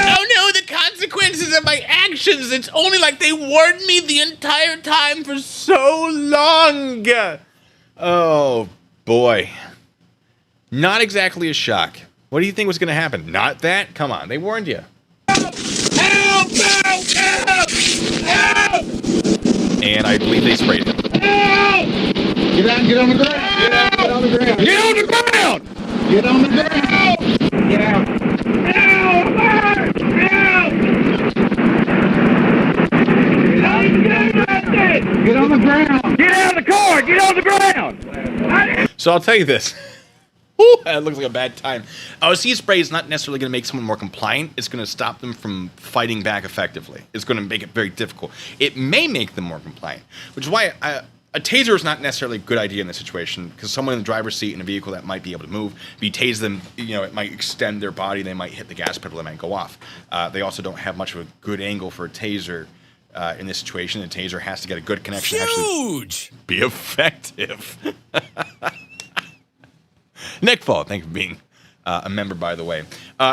Oh no, the consequences of my actions. It's only like they warned me the entire time for so long. Oh, boy. Not exactly a shock. What do you think was going to happen? Not that? Come on, they warned you. Help! Help! Help! Help! And I believe they sprayed him. Help! Get on the ground! Get on the ground! Get on the ground! Get on the ground! Get out! Help! Help! Get on the ground! Get out of the car! Get on the ground! So I'll tell you this. Ooh, that looks like a bad time. OC spray is not necessarily going to make someone more compliant. It's going to stop them from fighting back effectively. It's going to make it very difficult. It may make them more compliant, which is why a taser is not necessarily a good idea in this situation, because someone in the driver's seat in a vehicle that might be able to move, if you tase them, it might extend their body. They might hit the gas pedal. They might go off. They also don't have much of a good angle for a taser in this situation. The taser has to get a good connection to actually be effective. Nick Fall, thank you for being a member, by the way.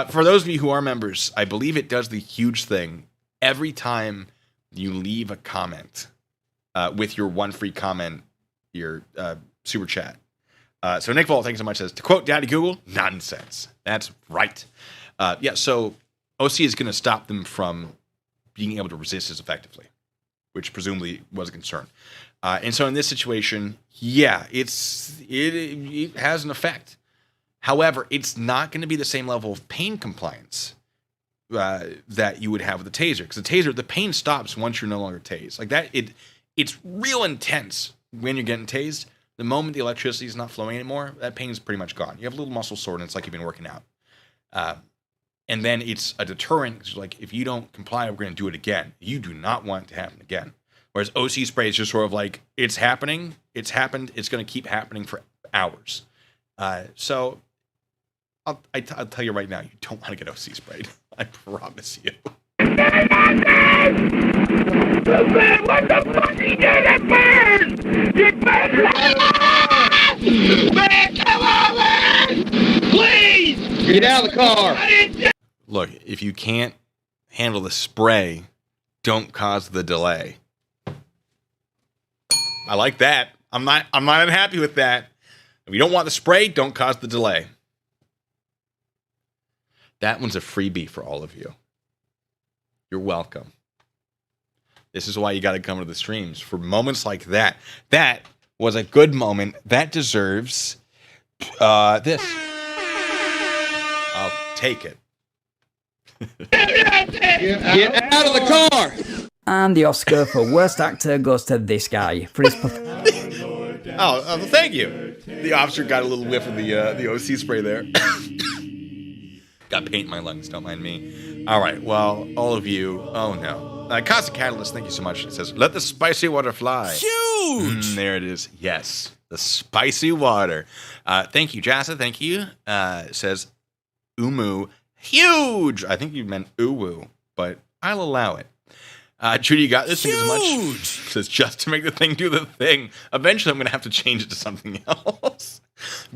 For those of you who are members, I believe it does the huge thing every time you leave a comment with your one free comment, your super chat. So Nick Fall, thank you so much, says, to quote Daddy Google, nonsense. That's right. So OC is going to stop them from being able to resist as effectively, which presumably was a concern. And so in this situation, it has an effect. However, it's not going to be the same level of pain compliance that you would have with a taser. Because the pain stops once you're no longer tased. Like that, it's real intense when you're getting tased. The moment the electricity is not flowing anymore, that pain is pretty much gone. You have a little muscle soreness like you've been working out. And then it's a deterrent. It's like, if you don't comply, we're going to do it again. You do not want it to happen again. Whereas OC spray is just sort of like, it's happening, it's happened, it's going to keep happening for hours. So I'll tell you right now, you don't want to get OC sprayed. I promise you. What the fuck you did at first? You please! Get out of the car! Look, if you can't handle the spray, don't cause the delay. I like that. I'm not unhappy with that. If you don't want the spray, don't cause the delay. That one's a freebie for all of you. You're welcome. This is why you got to come to the streams for moments like that. That was a good moment. That deserves this. I'll take it. Get out of the car! And the Oscar for Worst Actor goes to this guy for his performance. Oh, thank you. The officer got a little whiff of the OC spray there. Got paint in my lungs, don't mind me. All right, well, all of you, oh no. Constant Catalyst, thank you so much. It says, let the spicy water fly. Huge! There it is. Yes, the spicy water. Thank you, Jassa, thank you. It says, Umu, huge. I think you meant uwu, but I'll allow it. Judy, you got this thing as much. Huge. Says just to make the thing do the thing. Eventually, I'm going to have to change it to something else.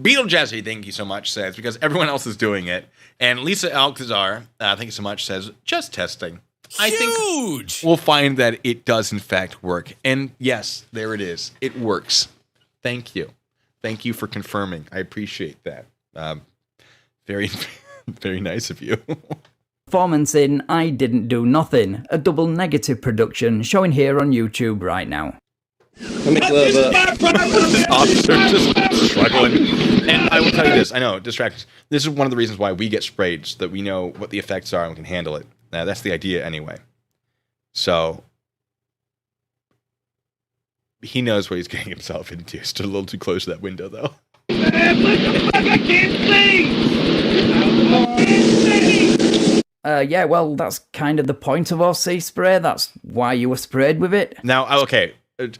Beetle Jesse, thank you so much, says, because everyone else is doing it. And Lisa Alcazar, thank you so much, says, just testing. I think we'll find that it does, in fact, work. And yes, there it is. It works. Thank you. Thank you for confirming. I appreciate that. Very, very nice of you. Performance in I Didn't Do Nothing, a double negative production showing here on YouTube right now. Let me glove up. Officer just struggling. And I will tell you this, I know, distractions. This is one of the reasons why we get sprayed, so that we know what the effects are and we can handle it. That's the idea anyway. So, he knows what he's getting himself into. Stood a little too close to that window, though. Man, what the fuck? I can't see! Yeah, well, that's kind of the point of OC spray. That's why you were sprayed with it. Now, okay,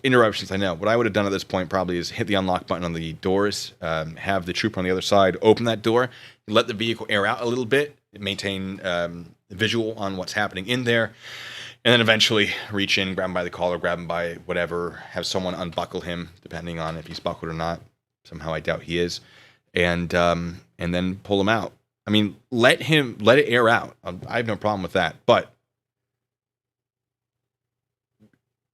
interruptions, I know. What I would have done at this point probably is hit the unlock button on the doors, have the trooper on the other side open that door, let the vehicle air out a little bit, maintain visual on what's happening in there, and then eventually reach in, grab him by the collar, grab him by whatever, have someone unbuckle him, depending on if he's buckled or not. Somehow I doubt he is. And then pull him out. I mean, let it air out. I have no problem with that. But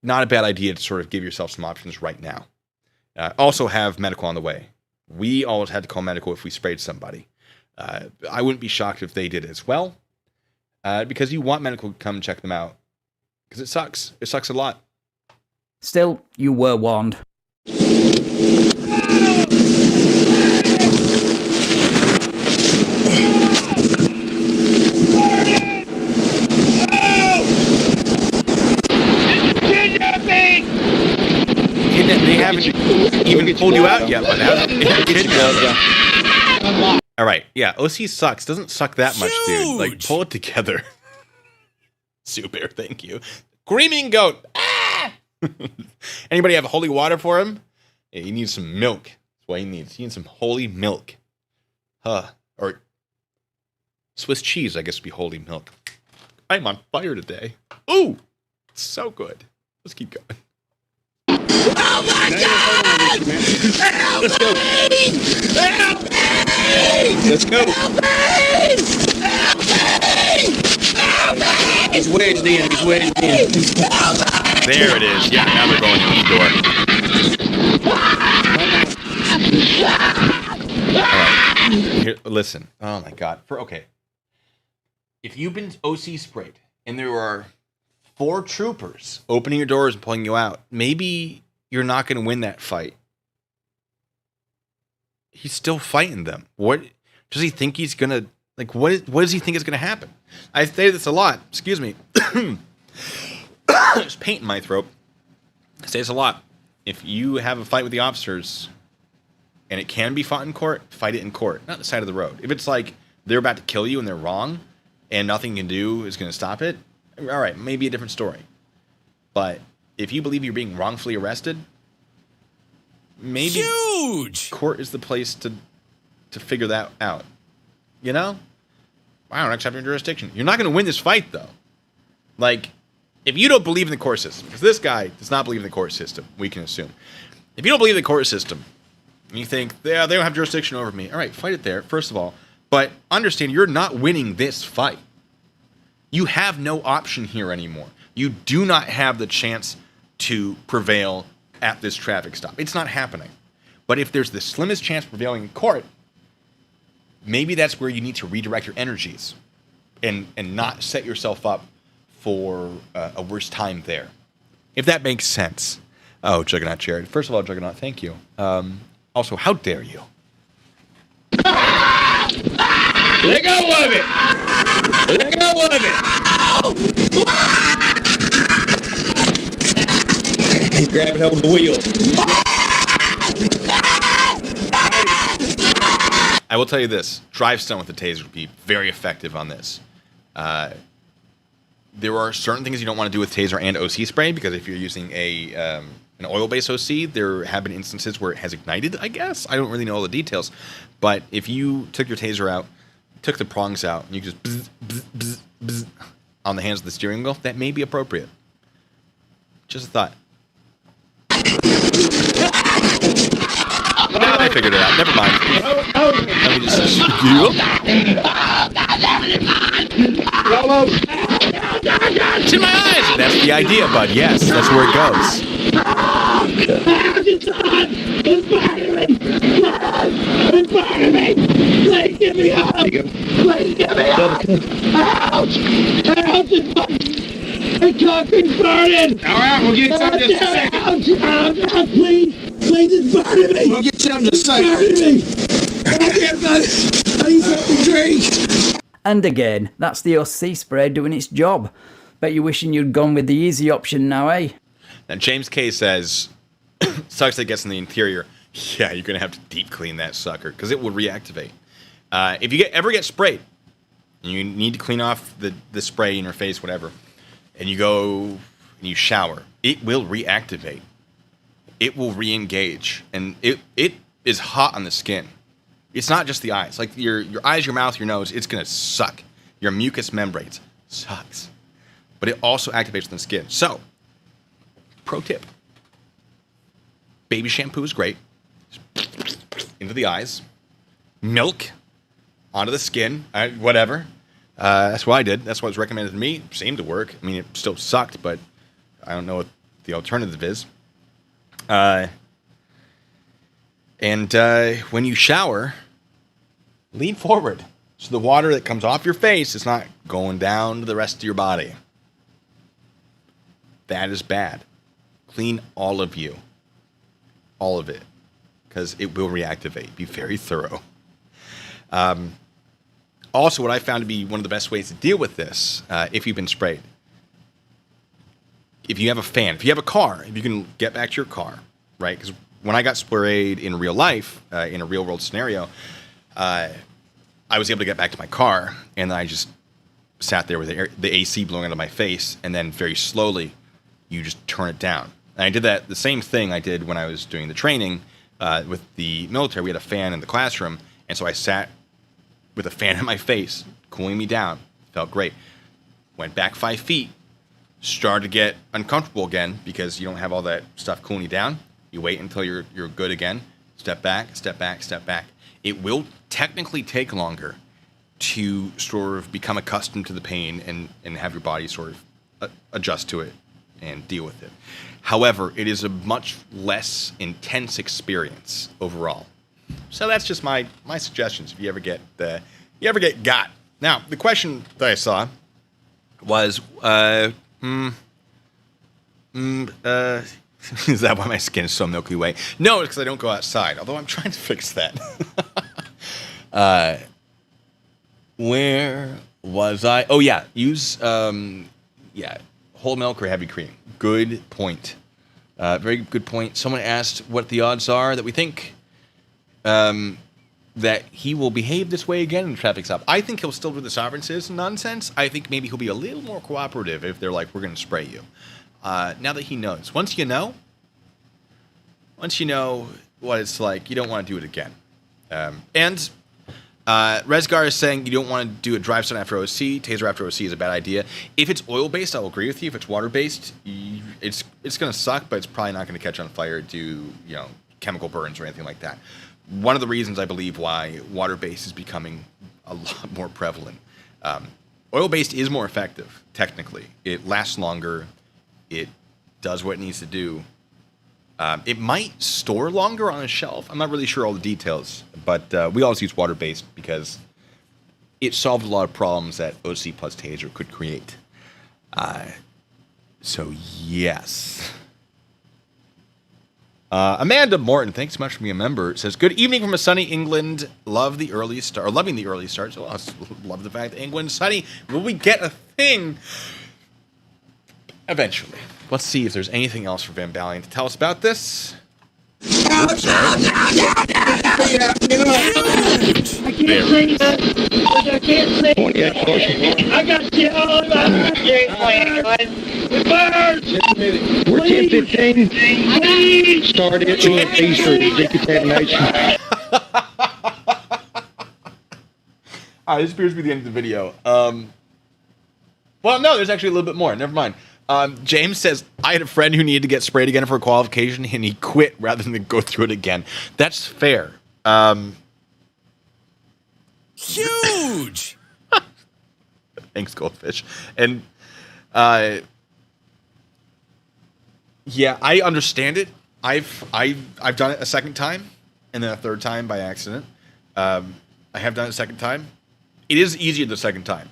not a bad idea to sort of give yourself some options right now. Also have medical on the way. We always had to call medical if we sprayed somebody. I wouldn't be shocked if they did as well. Because you want medical to come check them out. Because it sucks. It sucks a lot. Still, you were warned. They haven't even pulled you out yet, but all right, yeah, OC sucks. Doesn't suck that much, dude. Like, pull it together. Sue Bear, thank you. Screaming goat. Ah! Anybody have holy water for him? Yeah, he needs some milk. That's what he needs. He needs some holy milk. Or Swiss cheese, I guess, would be holy milk. I'm on fire today. Ooh, it's so good. Let's keep going. Oh my God! Help Let's go. me! Help me! Let's go. Help me! Help me! Help me! He's wedged in. He's wedged in. There it is. Yeah, now they're going in the door. All right. Here, listen. Oh my God. Okay. If you've been OC sprayed and there are 4 troopers opening your doors and pulling you out, maybe you're not going to win that fight. He's still fighting them. What does he think he's going to, like, what does he think is going to happen? I say this a lot. Excuse me. There's paint in my throat. I say this a lot. If you have a fight with the officers and it can be fought in court, fight it in court, not the side of the road. If it's like they're about to kill you and they're wrong and nothing you can do is going to stop it, all right, maybe a different story. But if you believe you're being wrongfully arrested, maybe court is the place to figure that out. You know? Wow, next chapter in jurisdiction. You're not going to win this fight, though. Like, if you don't believe in the court system, because this guy does not believe in the court system, we can assume. If you don't believe in the court system, and you think, yeah, they don't have jurisdiction over me, all right, fight it there, first of all. But understand, you're not winning this fight. You have no option here anymore. You do not have the chance to prevail at this traffic stop. It's not happening. But if there's the slimmest chance of prevailing in court, maybe that's where you need to redirect your energies and not set yourself up for a worse time there. If that makes sense. Oh, Juggernaut Jared. First of all, Juggernaut, thank you. Also, how dare you? Let go of it! Let go of it! He's grabbing hold of the wheel. I will tell you this. Drive stun with the taser would be very effective on this. There are certain things you don't want to do with taser and OC spray, because if you're using an oil-based OC, there have been instances where it has ignited, I guess. I don't really know all the details. But if you took your taser out, took the prongs out, and you just bzz, bzz, bzz, bzz on the hands of the steering wheel, that may be appropriate. Just a thought. I figured it out. Never mind. Let me just... It's in my eyes. That's the idea, bud. Yes, that's where it goes. Please get me out! Please get me out! Ouch! Ouch! The concrete's burning! Alright, we'll get something to say. Ouch! Please! Please, it's burning me! We'll get something to say. It's burning me! I need something to drink! And again, that's the OC spray doing its job. Bet you're wishing you'd gone with the easy option now, eh? Now, James K says, sucks that gets in the interior. Yeah, you're going to have to deep clean that sucker because it will reactivate. If you ever get sprayed, and you need to clean off the spray in your face, whatever, and you go and you shower, it will reactivate. It will re-engage. And it is hot on the skin. It's not just the eyes. Like your eyes, your mouth, your nose, it's going to suck. Your mucous membranes sucks. But it also activates the skin. So, pro tip. Baby shampoo is great. Into the eyes. Milk. Onto the skin. Whatever. That's what I did. That's what was recommended to me. It seemed to work. I mean, it still sucked, but I don't know what the alternative is. When you shower, lean forward. So the water that comes off your face is not going down to the rest of your body. That is bad. Clean all of you. All of it. Because it will reactivate. Be very thorough. Also, what I found to be one of the best ways to deal with this, if you've been sprayed, if you have a fan, if you have a car, if you can get back to your car, right? Because when I got sprayed in real life, in a real world scenario, I was able to get back to my car, and then I just sat there with the AC blowing out of my face, and then very slowly, you just turn it down. And I did the same thing I did when I was doing the training with the military. We had a fan in the classroom, and so I sat with a fan in my face, cooling me down. Felt great. Went back 5 feet, started to get uncomfortable again because you don't have all that stuff cooling you down. You wait until you're good again. Step back, step back, step back. It will technically take longer to sort of become accustomed to the pain and have your body sort of adjust to it and deal with it. However, it is a much less intense experience overall. So that's just my suggestions if you ever get got. Now, the question that I saw was, is that why my skin is so milky way? No, it's because I don't go outside, although I'm trying to fix that. Where was I? Oh, yeah. Use, whole milk or heavy cream. Good point. Very good point. Someone asked what the odds are that we think that he will behave this way again in the traffic stop. I think he'll still do the sovereign citizen nonsense. I think maybe he'll be a little more cooperative if they're like, we're going to spray you. Now that he knows. Once you know what it's like, you don't want to do it again. Resgar is saying you don't want to do a drive stun after OC. Taser after OC is a bad idea. If it's oil-based, I'll agree with you. If it's water-based, it's going to suck, but it's probably not going to catch on fire, do chemical burns or anything like that. One of the reasons I believe why water-based is becoming a lot more prevalent. Oil-based is more effective, technically. It lasts longer. It does what it needs to do. It might store longer on a shelf. I'm not really sure all the details, but we always use water-based because it solved a lot of problems that OC plus Taser could create. So, yes. Amanda Morton, thanks so much for being a member, says, good evening from a sunny England. Loving the early start. So I love the fact that England's sunny. Will we get a thing? Eventually. Let's see if there's anything else for Van Balian to tell us about this. Ouch! Ouch! Ouch! Ouch! I can't sing that. I can't sing. I got shit all over my head. It burns. We're 10:15. Please. Started EMP for decontamination. All right, this appears to be the end of the video. Well, no, there's actually a little bit more. Never mind. James says, I had a friend who needed to get sprayed again for a qualification, and he quit rather than go through it again. That's fair. Huge. Thanks, Goldfish. And yeah, I understand it. I've done it a second time, and then a third time by accident. I have done it a second time. It is easier the second time.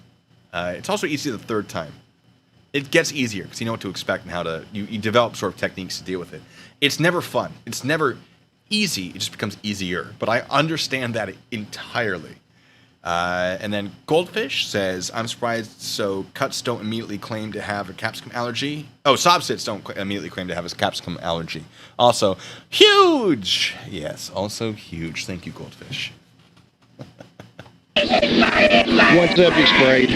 It's also easier the third time. It gets easier because you know what to expect and how to you develop sort of techniques to deal with it. It's never fun. It's never easy. It just becomes easier. But I understand that entirely. And then Goldfish says, I'm surprised so cuts don't immediately claim to have a capsicum allergy. Oh, Sobsits don't immediately claim to have a capsicum allergy. Also, huge! Yes, also huge. Thank you, Goldfish. What subject sprayed?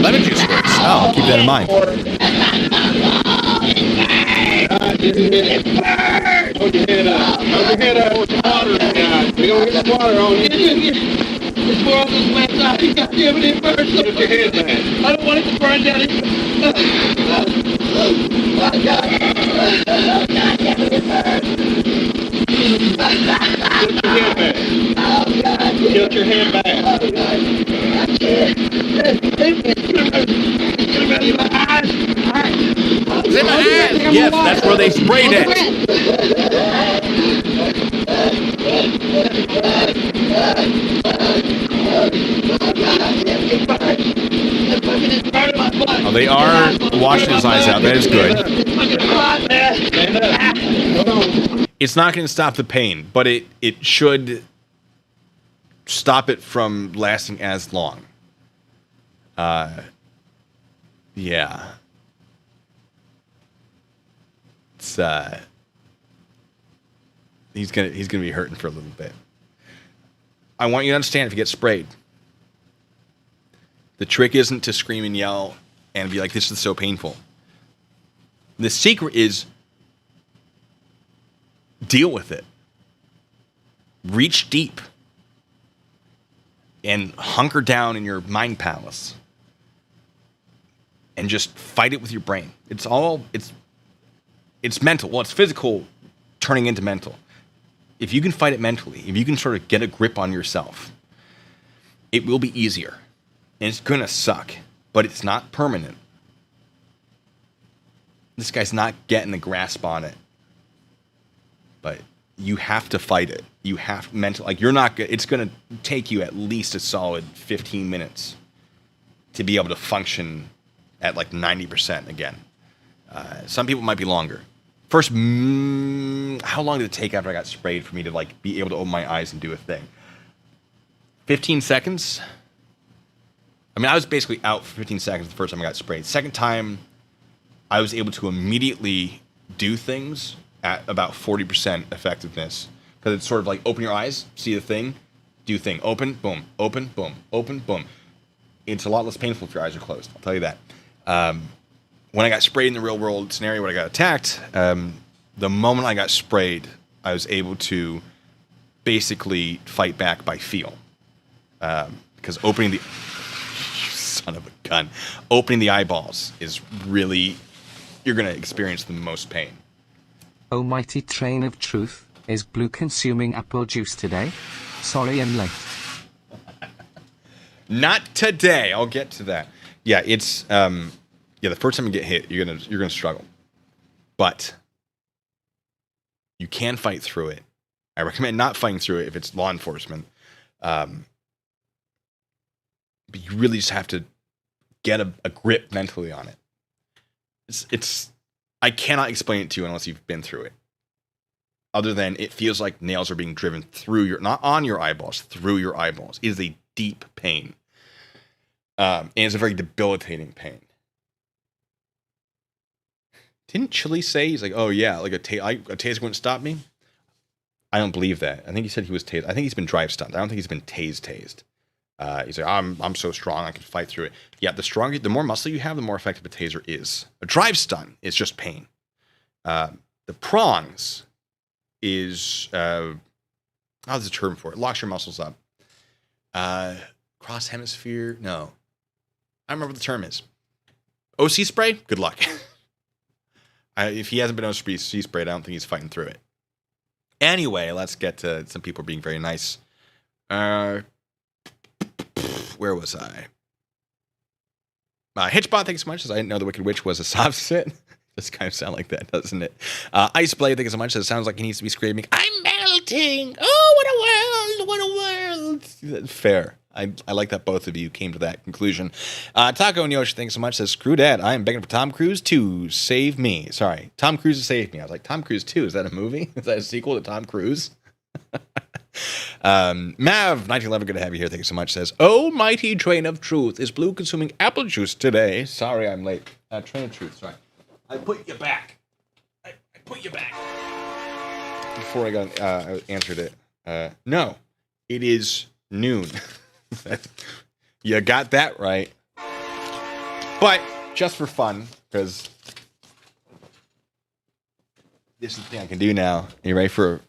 Lemon juice sprays. Oh, I'll keep that in mind. Hold your head up. Hold your head up with the water in the eye. We don't get the water on you. It's more on this website. You got to give it in first. Put your head back. I don't want it to burn down. Get your head back. It's in my eyes. Yes, that's where they sprayed it. Oh, they are washing his eyes out. That is good. It's not going to stop the pain, but it should stop it from lasting as long. Yeah. It's he's gonna be hurting for a little bit. I want you to understand if you get sprayed, the trick isn't to scream and yell and be like, this is so painful. The secret is deal with it. Reach deep and hunker down in your mind palace and just fight it with your brain. It's mental. Well, it's physical turning into mental. If you can fight it mentally, if you can sort of get a grip on yourself, it will be easier. And it's going to suck, but it's not permanent. This guy's not getting the grasp on it. But you have to fight it. You have you're not good. It's going to take you at least a solid 15 minutes to be able to function at like 90% again. Some people might be longer. First, how long did it take after I got sprayed for me to like be able to open my eyes and do a thing? 15 seconds? I mean, I was basically out for 15 seconds the first time I got sprayed. Second time, I was able to immediately do things at about 40% effectiveness. Because it's sort of like open your eyes, see the thing, do thing. Open, boom, open, boom, open, boom. It's a lot less painful if your eyes are closed. I'll tell you that. When I got sprayed in the real world scenario when I got attacked, the moment I got sprayed, I was able to basically fight back by feel. Because opening the... son of a gun. Opening the eyeballs is really... You're going to experience the most pain. Oh mighty train of truth, is Blue consuming apple juice today? Sorry I'm late. Not today. I'll get to that. Yeah, it's... the first time you get hit, you're gonna struggle, but you can fight through it. I recommend not fighting through it if it's law enforcement, but you really just have to get a grip mentally on it. It's I cannot explain it to you unless you've been through it. Other than it feels like nails are being driven through not on your eyeballs, through your eyeballs. It is a deep pain, and it's a very debilitating pain. Didn't Chili say, he's like, oh yeah, like a taser wouldn't stop me? I don't believe that. I think he said he was tased. I think he's been drive stunned. I don't think he's been tased. He's like, I'm so strong, I can fight through it. Yeah, the more muscle you have, the more effective a taser is. A drive stun is just pain. The prongs is, there's a term for it. It locks your muscles up. Cross hemisphere? No. I don't remember what the term is. OC spray, good luck. If he hasn't been OC sprayed, I don't think he's fighting through it. Anyway, let's get to some people being very nice. Where was I? Hitchbot, thanks so much. Says, I didn't know the Wicked Witch was a soft sit. Does kind of sound like that, doesn't it? Iceblade, thank you so much. Says, sounds like he needs to be screaming, I'm melting. Oh, what a world. Fair. I like that both of you came to that conclusion. Taco and Yoshi, thanks so much. Says, screw that. I am begging for Tom Cruise to save me. Sorry, Tom Cruise to save me. I was like, Tom Cruise 2, is that a movie? Is that a sequel to Tom Cruise? Mav1911, good to have you here. Thank you so much. Says, oh, mighty train of truth. Is Blue consuming apple juice today? Sorry, I'm late. Train of truth, sorry. I put you back. I put you back. Before I answered it. No, it is noon. You got that right. But just for fun, because this is the thing I can do now. Are you ready for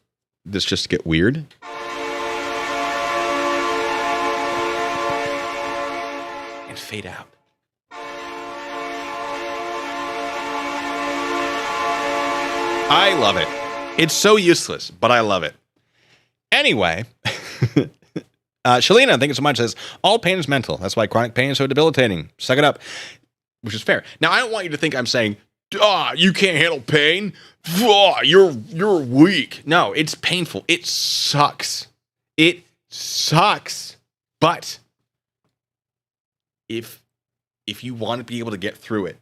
this just to get weird? And fade out. I love it. It's so useless, but I love it. Anyway, Shalina, thank you so much, says, all pain is mental. That's why chronic pain is so debilitating. Suck it up. Which is fair. Now, I don't want you to think I'm saying, you can't handle pain. You're weak. No, it's painful. It sucks. It sucks. But if you want to be able to get through it,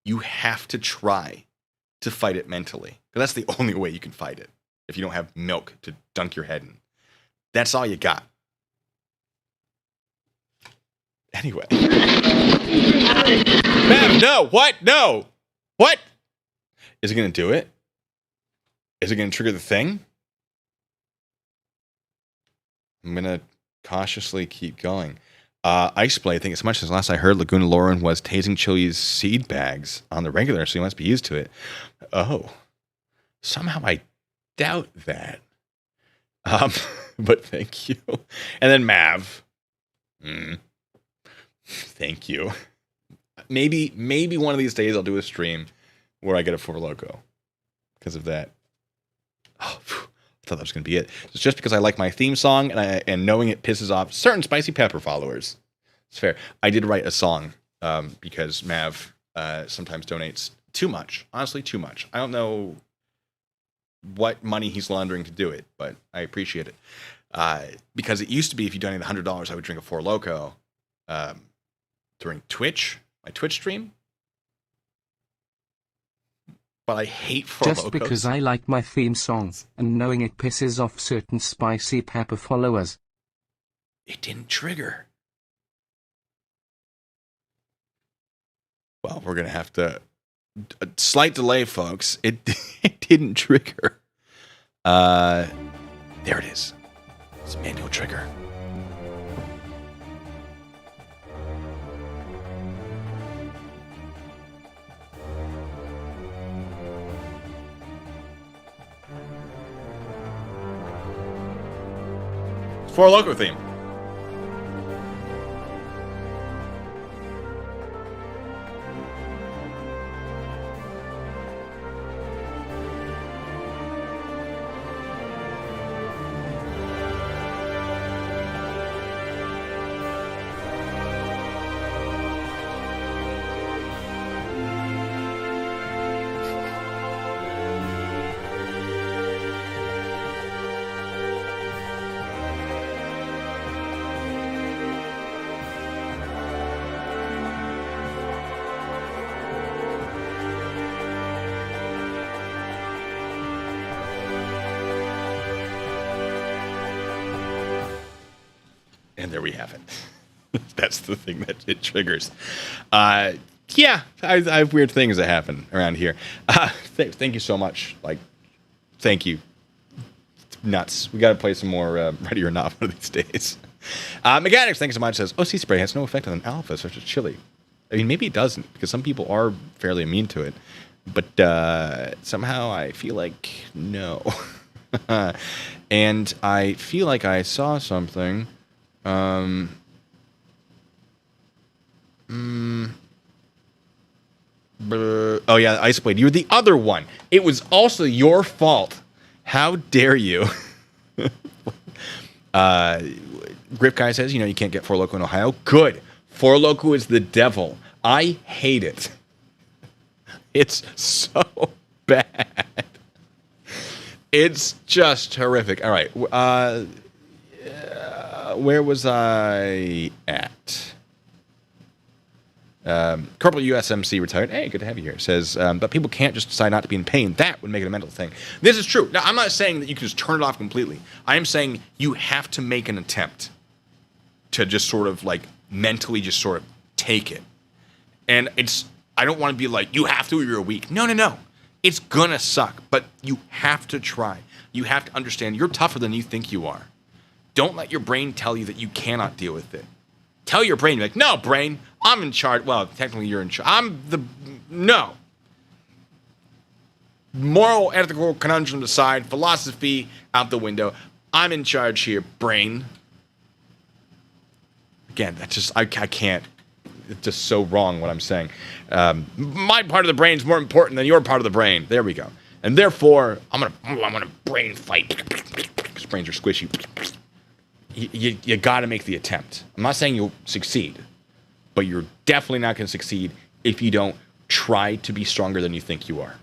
you have to try to fight it mentally. Because that's the only way you can fight it. If you don't have milk to dunk your head in. That's all you got. Anyway. Man, no. What? No. What? Is it going to do it? Is it going to trigger the thing? I'm going to cautiously keep going. Iceblade, I think as much as last I heard, Laguna Lauren was tasing Chili's seed bags on the regular, so you must be used to it. Oh. Somehow I doubt that. But thank you. And then Mav. Thank you. Maybe one of these days I'll do a stream where I get a Four Loko because of that. Oh, I thought that was going to be it. It's just because I like my theme song and knowing it pisses off certain Spicy Pepper followers. It's fair. I did write a song because Mav sometimes donates too much. Honestly, too much. I don't know what money he's laundering to do it, but I appreciate it. Because it used to be if you donated $100, I would drink a Four Loko during Twitch, my Twitch stream. But I hate Four Locos. Just because I like my theme song, and knowing it pisses off certain Spicy Pepper followers. It didn't trigger. Well, we're going to have to... A slight delay, folks. It didn't trigger. There it is. It's a manual trigger. Four Loko theme. And there we have it. That's the thing that it triggers. Yeah, I have weird things that happen around here. Thank you so much. Like, thank you. It's nuts. We got to play some more Ready or Not one of these days. Mechanics, thanks so much. Says, OC spray has no effect on an alpha such as chili. I mean, maybe it doesn't, because some people are fairly immune to it. But somehow I feel like no. And I feel like I saw something. Oh yeah, Ice Blade. You're the other one. It was also your fault. How dare you? Grip Guy says, you can't get Four Loko in Ohio. Good. Four Loko is the devil. I hate it. It's so bad. It's just horrific. All right. Where was I at? Corporal USMC retired. Hey, good to have you here. Says, but people can't just decide not to be in pain. That would make it a mental thing. This is true. Now, I'm not saying that you can just turn it off completely. I am saying you have to make an attempt to just sort of like mentally just sort of take it. And I don't want to be like, you have to or you're weak. No. It's gonna suck, but you have to try. You have to understand you're tougher than you think you are. Don't let your brain tell you that you cannot deal with it. Tell your brain, like, no, brain, I'm in charge. Well, technically you're in charge. No. Moral, ethical conundrum aside, philosophy out the window. I'm in charge here, brain. Again, that's just, I can't. It's just so wrong what I'm saying. My part of the brain is more important than your part of the brain. There we go. And therefore, I'm gonna brain fight. Because brains are squishy. You got to make the attempt. I'm not saying you'll succeed, but you're definitely not going to succeed if you don't try to be stronger than you think you are.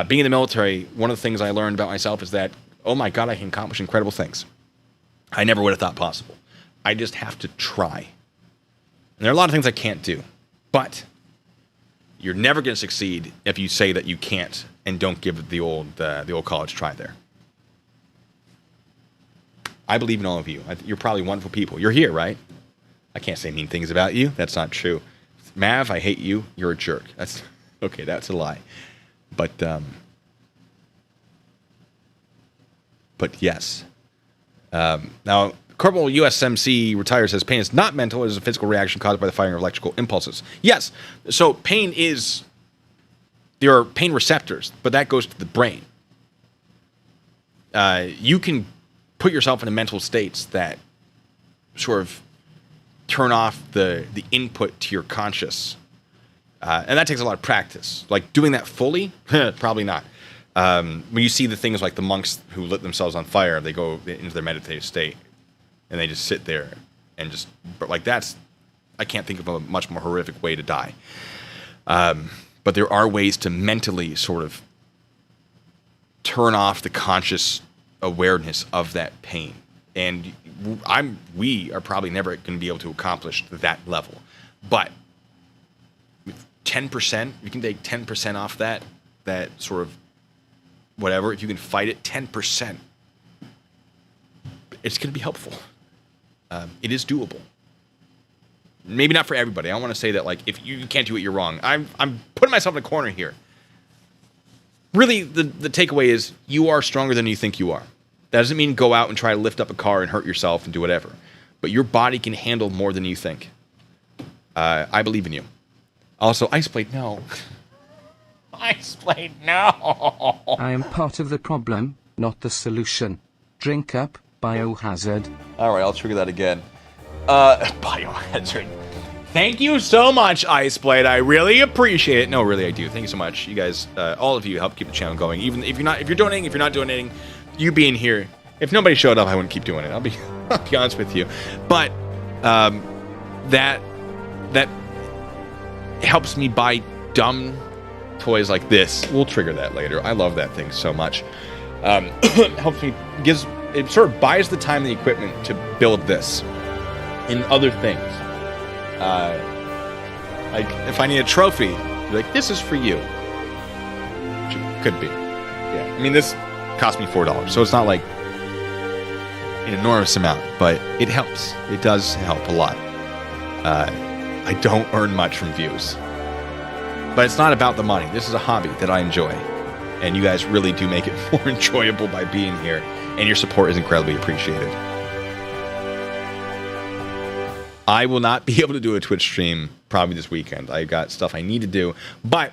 Being in the military, one of the things I learned about myself is that, oh my God, I can accomplish incredible things. I never would have thought possible. I just have to try. And there are a lot of things I can't do, but you're never going to succeed if you say that you can't and don't give the old college try there. I believe in all of you. You're probably wonderful people. You're here, right? I can't say mean things about you. That's not true. Mav, I hate you. You're a jerk. That's okay. That's a lie. But yes. Now, Corporal USMC retired says pain is not mental. It is a physical reaction caused by the firing of electrical impulses. Yes. So pain is, there are pain receptors, but that goes to the brain. You can put yourself in mental states that sort of turn off the input to your conscious. And that takes a lot of practice. Like doing that fully, probably not. When you see the things like the monks who lit themselves on fire, they go into their meditative state and they just sit there and just, but like that's, I can't think of a much more horrific way to die. But there are ways to mentally sort of turn off the conscious awareness of that pain, and we are probably never going to be able to accomplish that level, but 10%, you can take 10% off that sort of whatever. If you can fight it 10%, it's going to be helpful. It is doable. Maybe not for everybody. I don't want to say that like if you can't do it, you're wrong. I'm putting myself in a corner here. Really, the takeaway is you are stronger than you think you are. That doesn't mean go out and try to lift up a car and hurt yourself and do whatever. But your body can handle more than you think. I believe in you. Also, Ice Blade, no. Ice Blade, no. I am part of the problem, not the solution. Drink up, biohazard. All right, I'll trigger that again. Biohazard. Thank you so much, Ice Blade. I really appreciate it. No, really, I do. Thank you so much. You guys, all of you, help keep the channel going. Even if you're donating, if you're not donating, you being here. If nobody showed up, I wouldn't keep doing it. I'll be honest with you. But that helps me buy dumb toys like this. We'll trigger that later. I love that thing so much. Helps me, it sort of buys the time and the equipment to build this and other things. Like if I need a trophy, be like, this is for you. Which it could be. Yeah. I mean, this cost me $4, so it's not like an enormous amount, but it helps. It does help a lot. I don't earn much from views, but it's not about the money. This is a hobby that I enjoy, and you guys really do make it more enjoyable by being here, and your support is incredibly appreciated. I will not be able to do a Twitch stream probably this weekend. I got stuff I need to do, but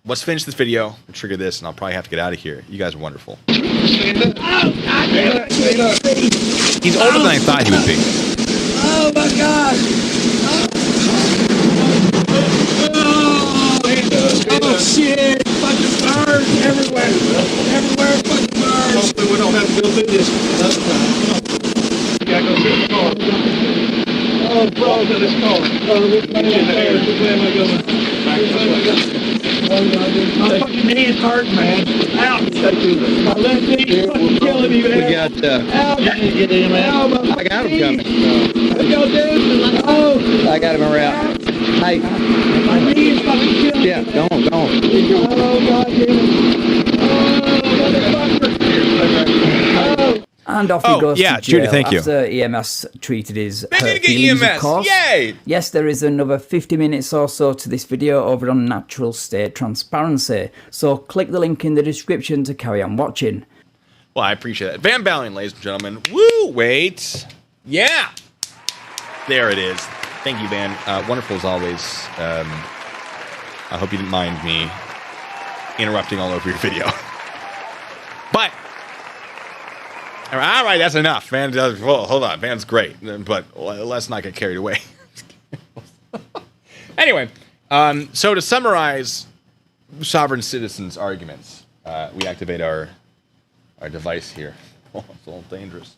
let's finish this video and trigger this, and I'll probably have to get out of here. You guys are wonderful. He's older than I thought he would be. Oh my God! Oh shit! Fucking birds everywhere! Everywhere, fucking birds! Hopefully we don't have to go through this another time. You gotta go through the car. Oh, bro, to this car. Oh, which way am I going? Back this way. My fucking knees hurt, man. Ouch! My left knee fucking killing me, man. We got, Ouch! Get in, man. I got him coming. Let's go, dude. Oh! I got him around. Hey. My knees fucking killing me. Yeah, go on. Oh, God damn it. Oh, motherfucker. Oh. And off he goes to jail Judy, thank you. after EMS treated his They hurt didn't get feelings, EMS. of course. Yay! Yes, there is another 50 minutes or so to this video over on Natural State Transparency, so click the link in the description to carry on watching. Well, I appreciate it. Van Balen, ladies and gentlemen. Woo! Wait. Yeah! There it is. Thank you, Van. Wonderful as always. I hope you didn't mind me interrupting all over your video. But... All right, that's enough. Van, well, hold on. Van's great, but let's not get carried away. Anyway, so to summarize sovereign citizens' arguments, we activate our device here. Oh, it's a little dangerous.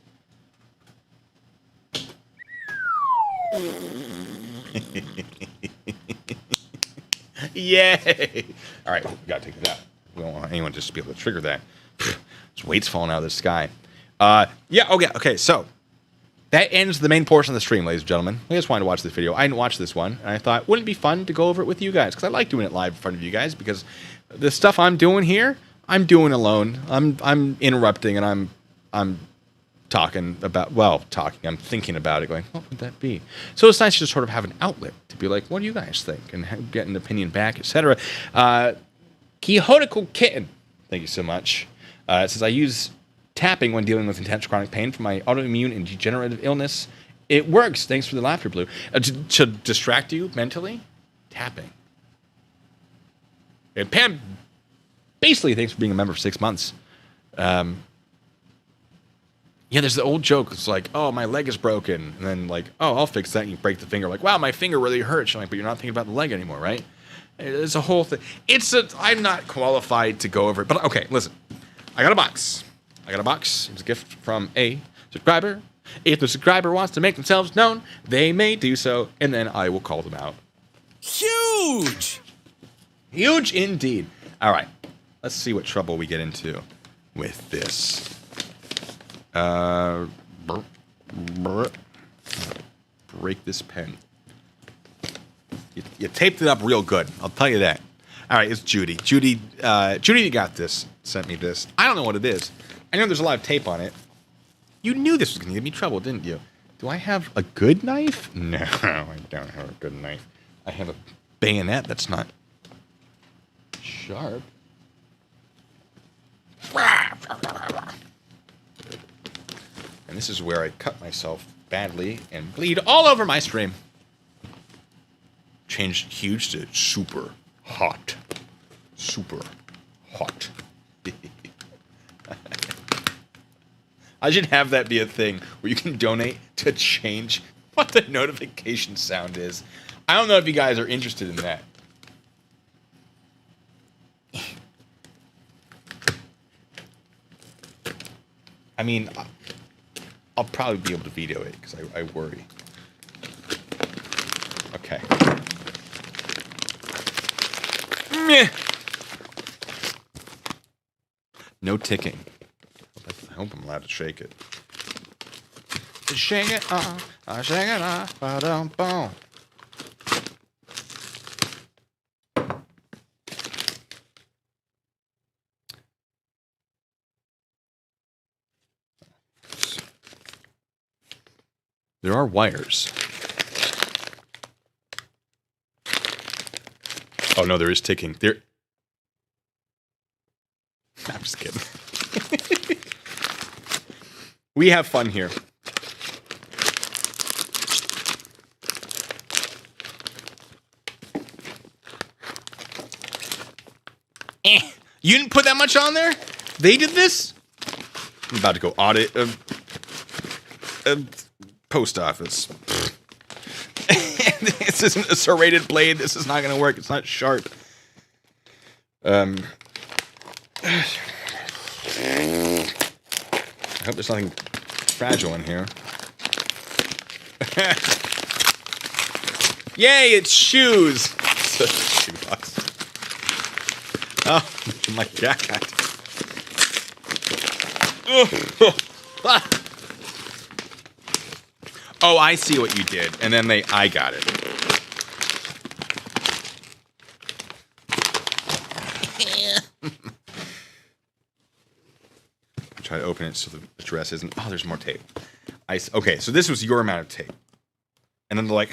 Yay! All right, we gotta take it out. We don't want anyone just to be able to trigger that. There's weights falling out of the sky. Yeah, okay, so that ends the main portion of the stream, ladies and gentlemen. I just wanted to watch this video. I didn't watch this one, and I thought, wouldn't it be fun to go over it with you guys? Because I like doing it live in front of you guys, because the stuff I'm doing here, I'm doing alone. I'm interrupting, and I'm talking about, I'm thinking about it, going, what would that be? So it's nice to just sort of have an outlet to be like, what do you guys think? And get an opinion back, etc. Quixotical Kitten, thank you so much. It says, I use tapping when dealing with intense chronic pain from my autoimmune and degenerative illness. It works. Thanks for the laughter, Blue. To distract you mentally, tapping. And Pam, basically, thanks for being a member for 6 months. Yeah, there's the old joke. It's like, oh, my leg is broken. And then like, oh, I'll fix that. And you break the finger. Like, wow, my finger really hurts. You're like, but you're not thinking about the leg anymore, right? It's a whole thing. I'm not qualified to go over it. But okay, listen. I got a box. It's a gift from a subscriber. If the subscriber wants to make themselves known, they may do so, and then I will call them out. Huge! Huge indeed. All right. Let's see what trouble we get into with this. Break this pen. You taped it up real good. I'll tell you that. All right, it's Judy. Judy, you got this. Sent me this. I don't know what it is. I know there's a lot of tape on it. You knew this was going to give me trouble, didn't you? Do I have a good knife? No, I don't have a good knife. I have a bayonet that's not sharp. And this is where I cut myself badly and bleed all over my stream. Changed huge to super hot. Super hot. I should have that be a thing where you can donate to change what the notification sound is. I don't know if you guys are interested in that. I mean, I'll probably be able to veto it because I worry. Okay. Meh. No ticking. I hope I'm allowed to shake it. Shake it off, shake it off, ba-dum-bum. There are wires. Oh no, there is ticking. There. I'm just kidding. We have fun here. You didn't put that much on there? They did this? I'm about to go audit a post office. This isn't a serrated blade. This is not going to work. It's not sharp. I hope there's nothing fragile in here. Yay, it's shoes! Shoe box. Oh my god. Oh, I see what you did. And then I got it. Try to open it so the dress isn't. Oh, there's more tape. Okay, so this was your amount of tape. And then they're like,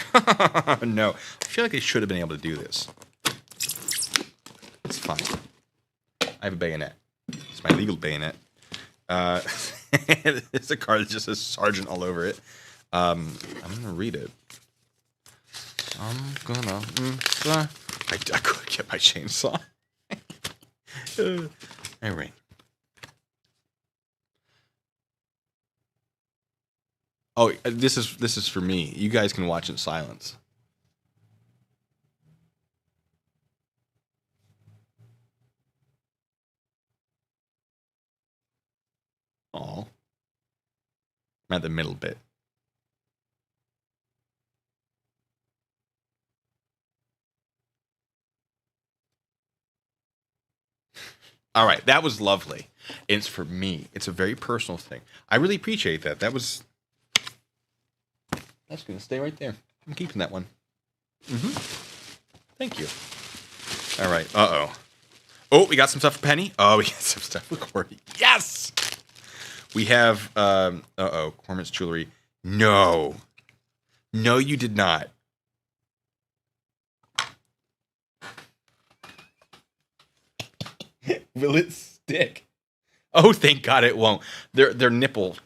no. I feel like they should have been able to do this. It's fine. I have a bayonet. It's my legal bayonet. It's a card that just says Sergeant all over it. I'm gonna read it. I could get my chainsaw. All right. Oh, this is for me. You guys can watch in silence. Oh, I'm at the middle bit. All right, that was lovely. It's for me. It's a very personal thing. I really appreciate that. That's going to stay right there. I'm keeping that one. Thank you. All right. Uh-oh. Oh, we got some stuff for Penny. Oh, we got some stuff for Corey. Yes! We have, Corman's jewelry. No. No, you did not. Will it stick? Oh, thank God it won't. They're nipple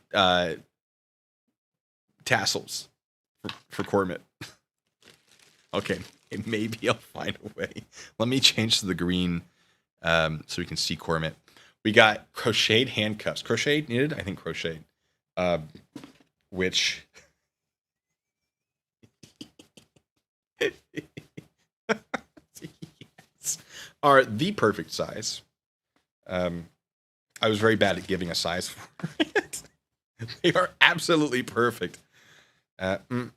tassels for Cormit. Okay, maybe I'll find a way. Let me change to the green so we can see Cormit. We got crocheted handcuffs. Crocheted needed? I think crocheted. Which... yes, are the perfect size. I was very bad at giving a size for it. They are absolutely perfect. Those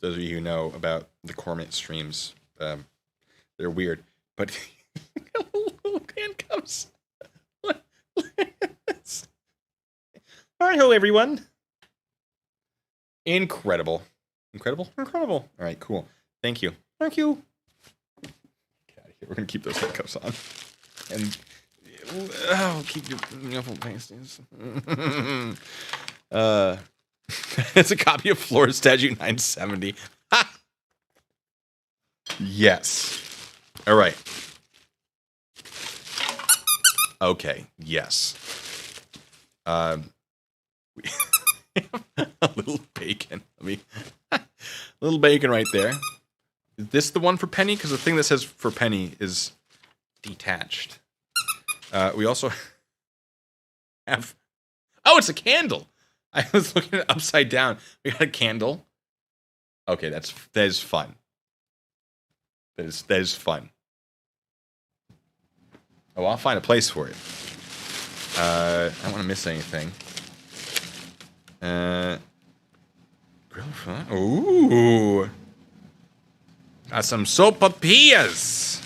of you who know about the Cormit streams, they're weird, but little handcuffs. All right, hello everyone. Incredible. Incredible? Incredible. All right, cool. Thank you. Thank you. Get out of here. We're going to keep those handcuffs on. And I'll keep your nipple pasties. It's a copy of Florida Statute 970. Ha! Yes. All right. Okay. Yes. A little bacon. A little bacon right there. Is this the one for Penny? Because the thing that says for Penny is detached. We also have... Oh, it's a candle. I was looking at it upside down. We got a candle. Okay, that is fun. That is fun. Oh, I'll find a place for it. I don't want to miss anything. Grill fun. Ooh. Got some sopapillas.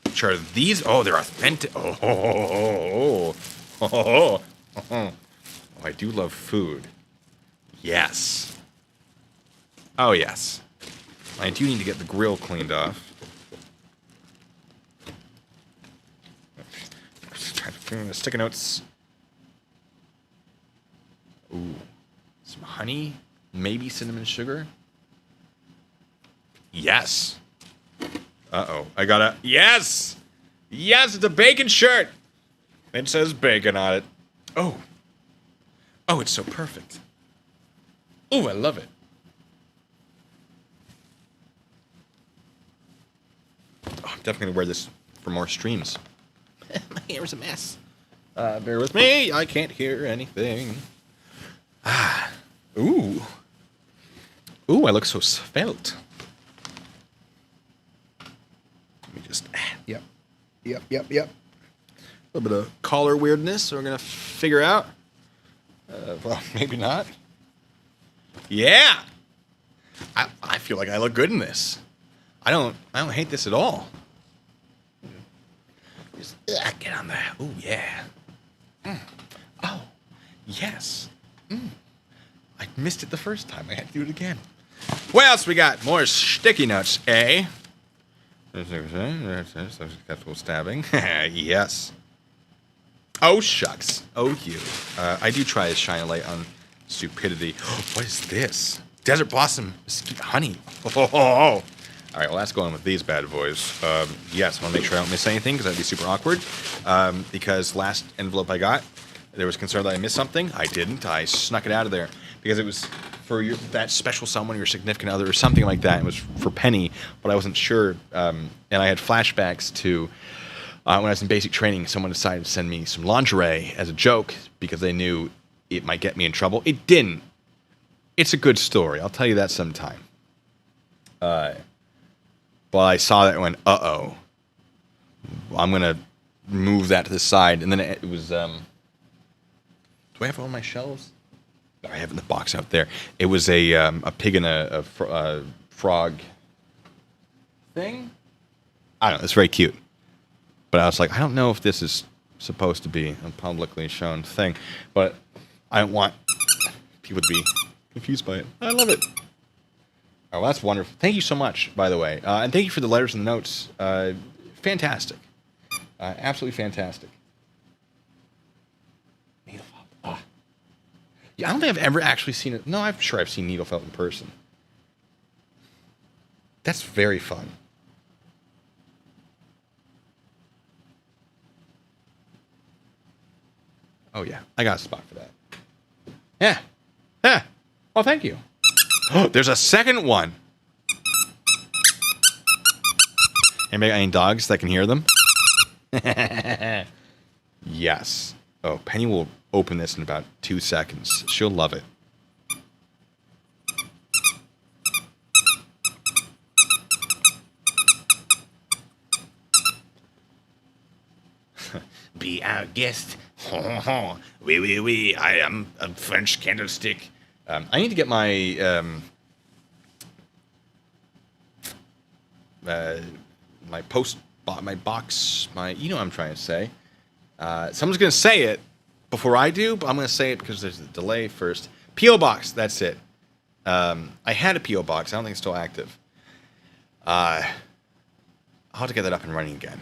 Which are these? Oh, they're authentic. Oh, I do love food. Yes. Oh, yes. I do need to get the grill cleaned off. Just trying to figure out sticky notes. Ooh. Some honey. Maybe cinnamon sugar. Yes. Uh-oh. I got a... Yes! Yes, it's a bacon shirt! It says bacon on it. Oh. Oh, it's so perfect. Oh, I love it. Oh, I'm definitely going to wear this for more streams. My hair is a mess. Bear with me. I can't hear anything. Ah. Ooh. Ooh, I look so svelte. Just Yep. a little bit of collar weirdness we're gonna figure out. Well, maybe not. Yeah, I feel like I look good in this. I don't hate this at all. Just get on there. Oh yeah. Oh yes. I missed it the first time. I had to do it again. What else we got? More sticky notes, eh? Successful stabbing. Yes. Oh, shucks. Oh, you. I do try to shine a light on stupidity. What is this? Desert Blossom Honey. Oh. All right, well, let's go on with these bad boys. Yes, I want to make sure I don't miss anything because that'd be super awkward. Because last envelope I got, there was concern that I missed something. I didn't. I snuck it out of there because it was for that special someone, your significant other, or something like that. It was for Penny, but I wasn't sure. And I had flashbacks to when I was in basic training. Someone decided to send me some lingerie as a joke because they knew it might get me in trouble. It didn't. It's a good story. I'll tell you that sometime. But I saw that and went, uh-oh. I'm going to move that to the side. And then it was... do I have it on my shelves? I have it in the box out there. It was a pig and a frog thing. I don't know. It's very cute. But I was like, I don't know if this is supposed to be a publicly shown thing. But I don't want people to be confused by it. I love it. Oh, well, that's wonderful. Thank you so much, by the way. And thank you for the letters and the notes. Fantastic. Absolutely fantastic. Needle felt. Yeah, I don't think I've ever actually seen it. No, I'm sure I've seen needle felt in person. That's very fun. Oh, yeah. I got a spot for that. Yeah. Yeah. Oh, thank you. Oh, there's a second one. Anybody got any dogs that can hear them? Yes. Oh, Penny will open this in about 2 seconds. She'll love it. Be our guest. Oui, oui, oui. I am a French candlestick. I need to get my my box, you know what I'm trying to say. Someone's gonna say it before I do, but I'm gonna say it because there's a delay first. P.O. box, that's it. I had a P.O. box. I don't think it's still active. I'll have to get that up and running again.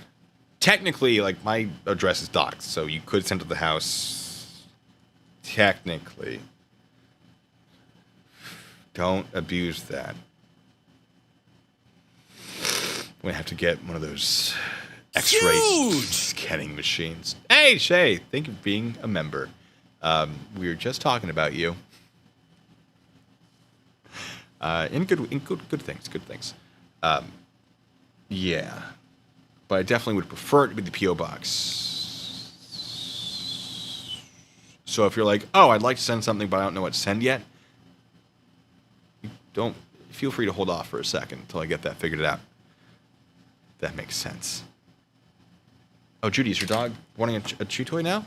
Technically, like, my address is doxed, so you could send to the house. Technically. Don't abuse that. I'm going to have to get one of those X-ray scanning machines. Hey, Shay, thank you for being a member. We were just talking about you. In good things. Yeah. But I definitely would prefer it to be the P.O. box. So if you're like, oh, I'd like to send something, but I don't know what to send yet, feel free to hold off for a second until I get that figured out. That makes sense. Oh, Judy, is your dog wanting a chew toy now?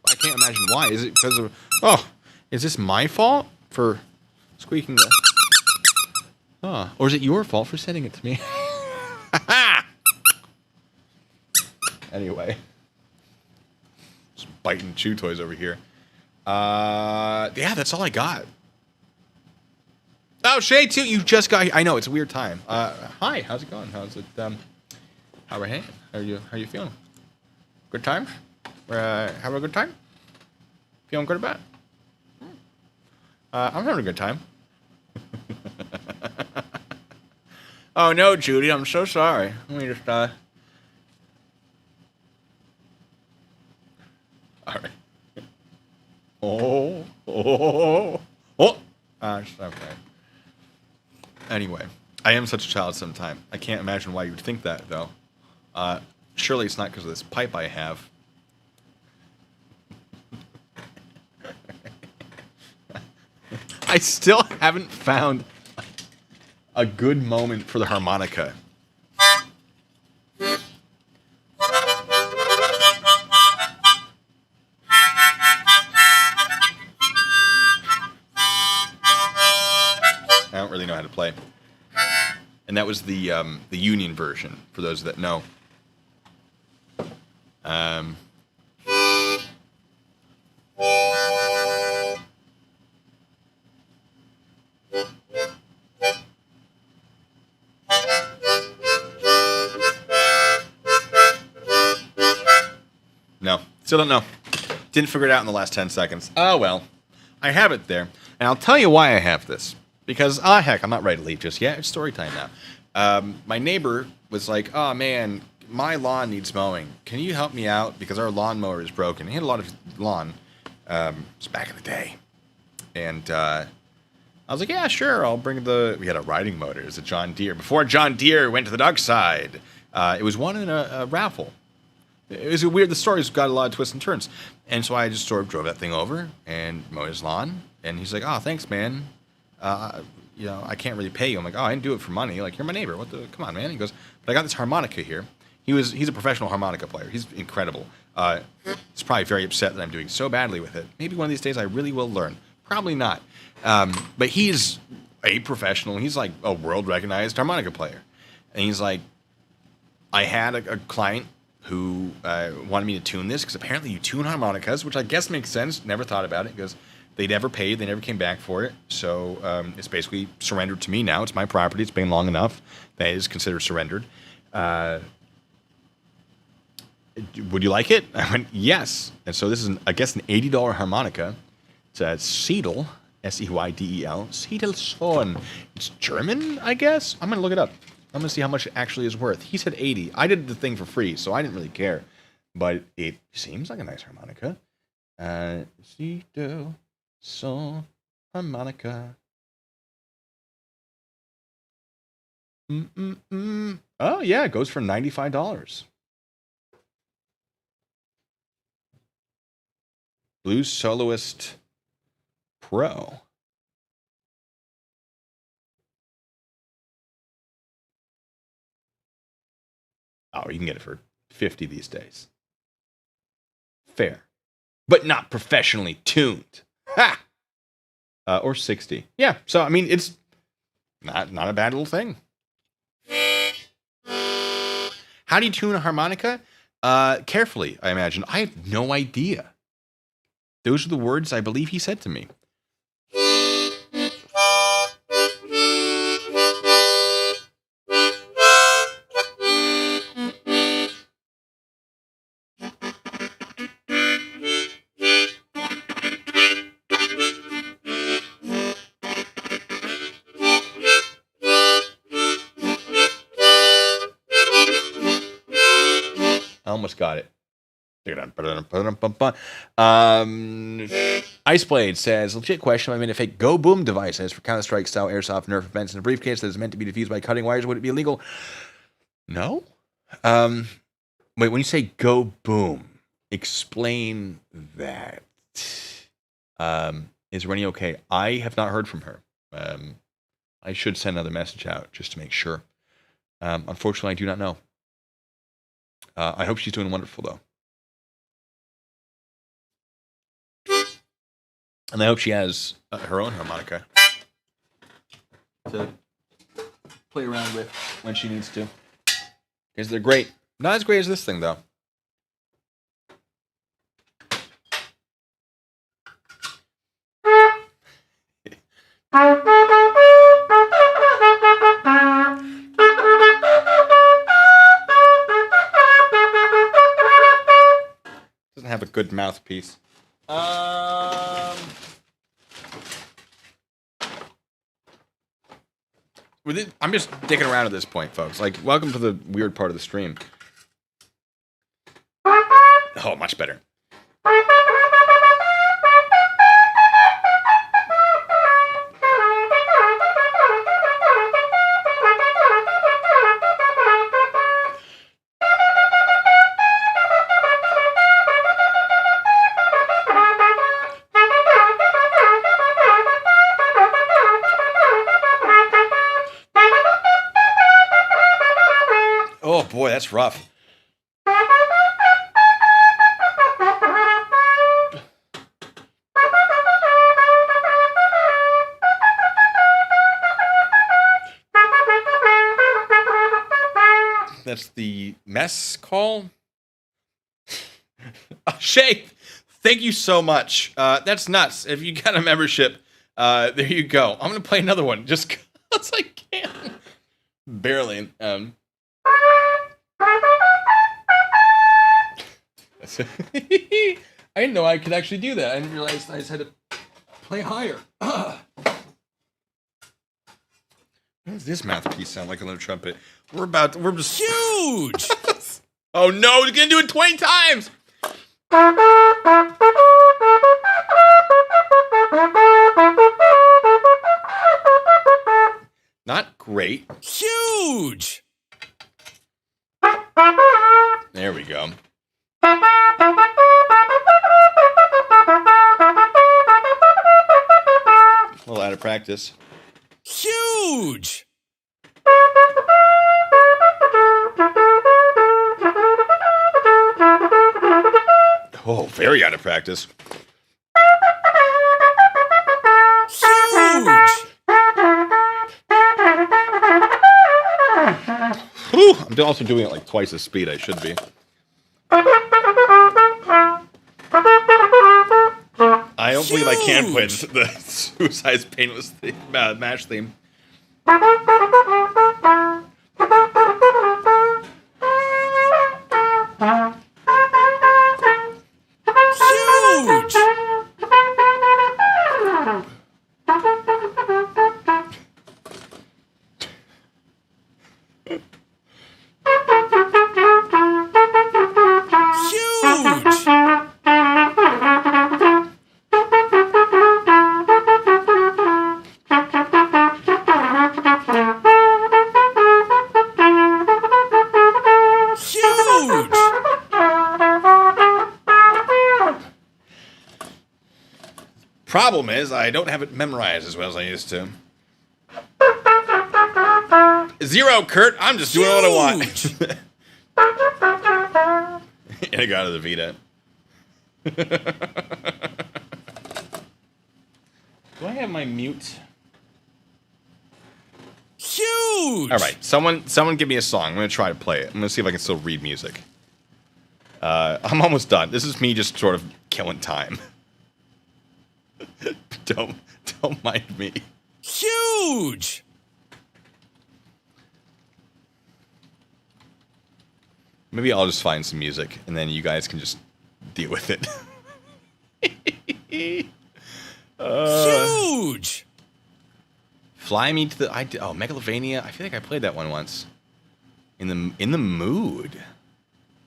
I can't imagine why. Is it because of... Oh, is this my fault for squeaking the... Oh, or is it your fault for sending it to me? Anyway. Just biting chew toys over here. Yeah, that's all I got. Oh, Shay, too, you just got here. I know, it's a weird time. Hi, how's it going? How's it, how are you? How are you feeling? Good time? Have a good time? Feeling good about it? I'm having a good time. Oh, no, Judy, I'm so sorry. Let me just, all right. Oh. Okay. Anyway, I am such a child sometime. I can't imagine why you would think that, though. Surely it's not because of this pipe I have. I still haven't found a good moment for the harmonica. really know how to play. And that was the Union version, for those that know. No, still don't know. Didn't figure it out in the last 10 seconds. Oh, well. I have it there. And I'll tell you why I have this. Because, heck, I'm not ready to leave just yet. It's story time now. My neighbor was like, oh, man, my lawn needs mowing. Can you help me out? Because our lawnmower is broken. He had a lot of lawn. It's back in the day. And I was like, yeah, sure. I'll bring we had a riding motor. It was a John Deere. Before John Deere went to the dark side, it was won in a raffle. It was the story's got a lot of twists and turns. And so I just sort of drove that thing over and mowed his lawn. And he's like, oh, thanks, man. I can't really pay you. I'm like, oh, I didn't do it for money. Like, you're my neighbor. Come on, man. He goes, but I got this harmonica here. He's a professional harmonica player. He's incredible. He's probably very upset that I'm doing so badly with it. Maybe one of these days I really will learn. Probably not. But he's a professional. He's like a world-recognized harmonica player. And he's like, I had a client who wanted me to tune this, because apparently you tune harmonicas, which I guess makes sense. Never thought about it, because they never paid. They never came back for it. So it's basically surrendered to me now. It's my property. It's been long enough that it is considered surrendered. Would you like it? I went, yes. And so this is, I guess, an $80 harmonica. It's a Seidel, S-E-Y-D-E-L, Siedelson. It's German, I guess? I'm going to look it up. I'm going to see how much it actually is worth. He said 80. I did the thing for free, so I didn't really care. But it seems like a nice harmonica. Siedelson harmonica. Oh, yeah, it goes for $95. Blues Soloist Pro. Oh, you can get it for $50 these days. Fair. But not professionally tuned. Ha! Or $60. Yeah, so, I mean, it's not a bad little thing. How do you tune a harmonica? Carefully, I imagine. I have no idea. Those are the words I believe he said to me. I almost got it. Iceblade says, legit question, I made a fake Go Boom device as for Counter-Strike style airsoft Nerf events in a briefcase that is meant to be defused by cutting wires. Would it be illegal? No. Wait, when you say Go Boom, explain that. Is Rennie okay? I have not heard from her. I should send another message out just to make sure. Unfortunately, I do not know. I hope she's doing wonderful, though. And I hope she has her own harmonica to play around with when she needs to. Because they're great. Not as great as this thing, though. Doesn't have a good mouthpiece. I'm just dicking around at this point, folks. Like, welcome to the weird part of the stream. Oh, much better. Oh boy, that's rough. That's the mess call. Shay, thank you so much. That's nuts. If you got a membership, there you go. I'm gonna play another one just because I can. Barely. I didn't know I could actually do that. I didn't realize I just had to play higher. What does this mouthpiece sound like on the trumpet? We're just Huge! Oh no, he's gonna do it 20 times! Not great. Huge! There we go. A little out of practice. Huge! Oh, very out of practice. Huge! Whew, I'm also doing it like twice the speed I should be. I don't believe I can play the Suicide's Painless theme, match theme. Huge! Problem is, I don't have it memorized as well as I used to. 0, Kurt. I'm just doing what I want. And I got out of the Vita. Do I have my mute? Huge! All right, someone give me a song. I'm gonna try to play it. I'm gonna see if I can still read music. I'm almost done. This is me just sort of killing time. Don't mind me. Huge! Maybe I'll just find some music, and then you guys can just deal with it. Huge! Fly me to the Megalovania. I feel like I played that one once. In the mood.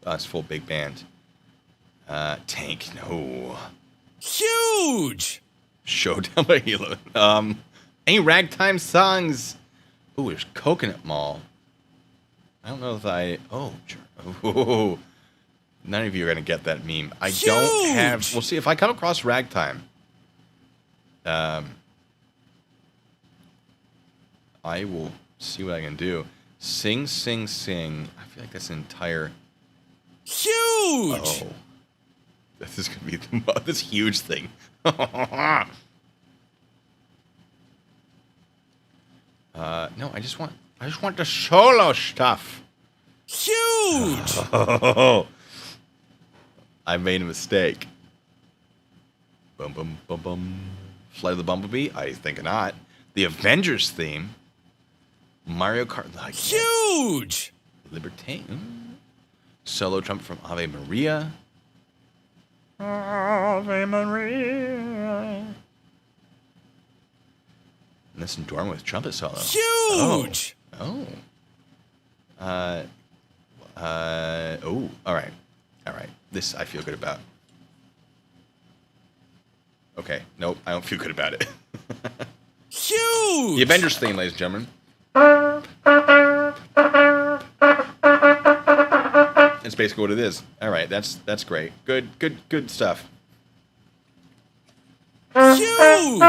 Oh, it's full big band. Tank. No. Huge! Showdown by Hilo. Any ragtime songs? Ooh, there's Coconut Mall. I don't know if oh, none of you are gonna get that meme. I don't have. We'll see if I come across ragtime. I will see what I can do. Sing, sing, sing. I feel like that's an entire. Huge! Oh, this is gonna be this huge thing. No, I just want the solo stuff. Huge! Oh, I made a mistake. Bum bum bum bum. Flight of the Bumblebee? I think not. The Avengers theme. Mario Kart. Like, huge! Libertine. Solo trumpet from Ave Maria. Ave Maria. And this is Dorm with trumpet solo. Huge! Oh. Oh, all right. All right. This I feel good about. Okay. Nope, I don't feel good about it. Huge! The Avengers theme, ladies and gentlemen. It's basically what it is. All right, that's great. Good stuff. Huge!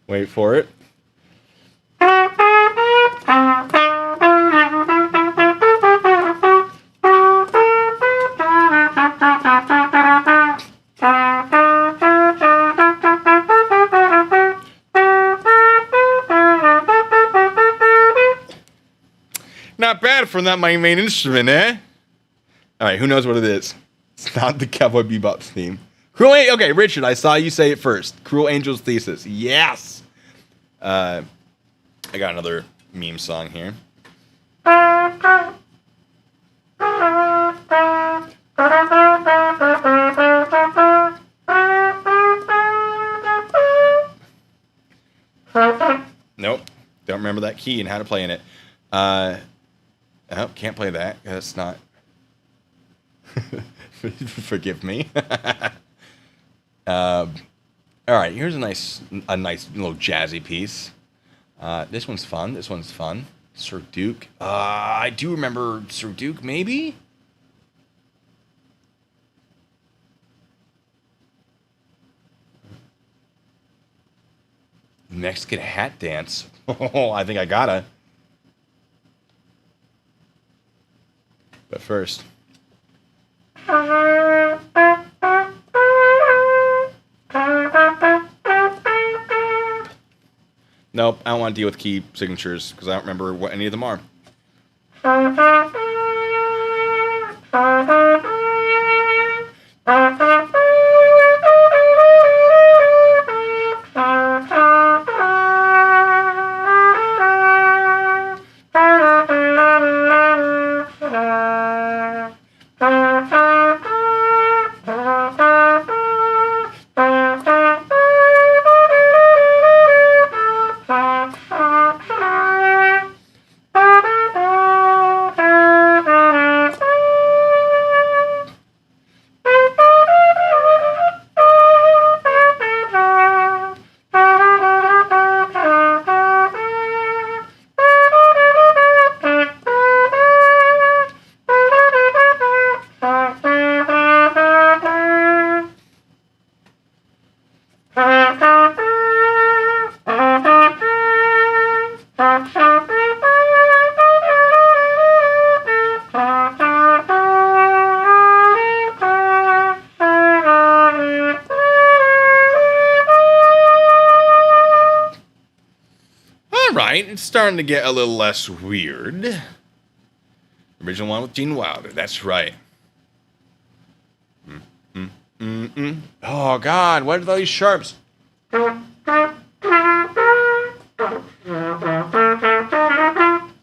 Wait for it. Not bad from that my main instrument, eh? All right, who knows what it is? It's not the Cowboy Bebop theme. Okay, Richard, I saw you say it first. Cruel Angel's Thesis. Yes. I got another meme song here. Nope. Don't remember that key and how to play in it. Oh, can't play that. That's not. Forgive me. All right, here's a nice little jazzy piece. This one's fun. This one's fun. Sir Duke. I do remember Sir Duke, maybe? Mexican hat dance. Oh, I think I gotta. But first. Nope, I don't want to deal with key signatures because I don't remember what any of them are. It's starting to get a little less weird. Original one with Gene Wilder. That's right. Oh, God. What are those sharps?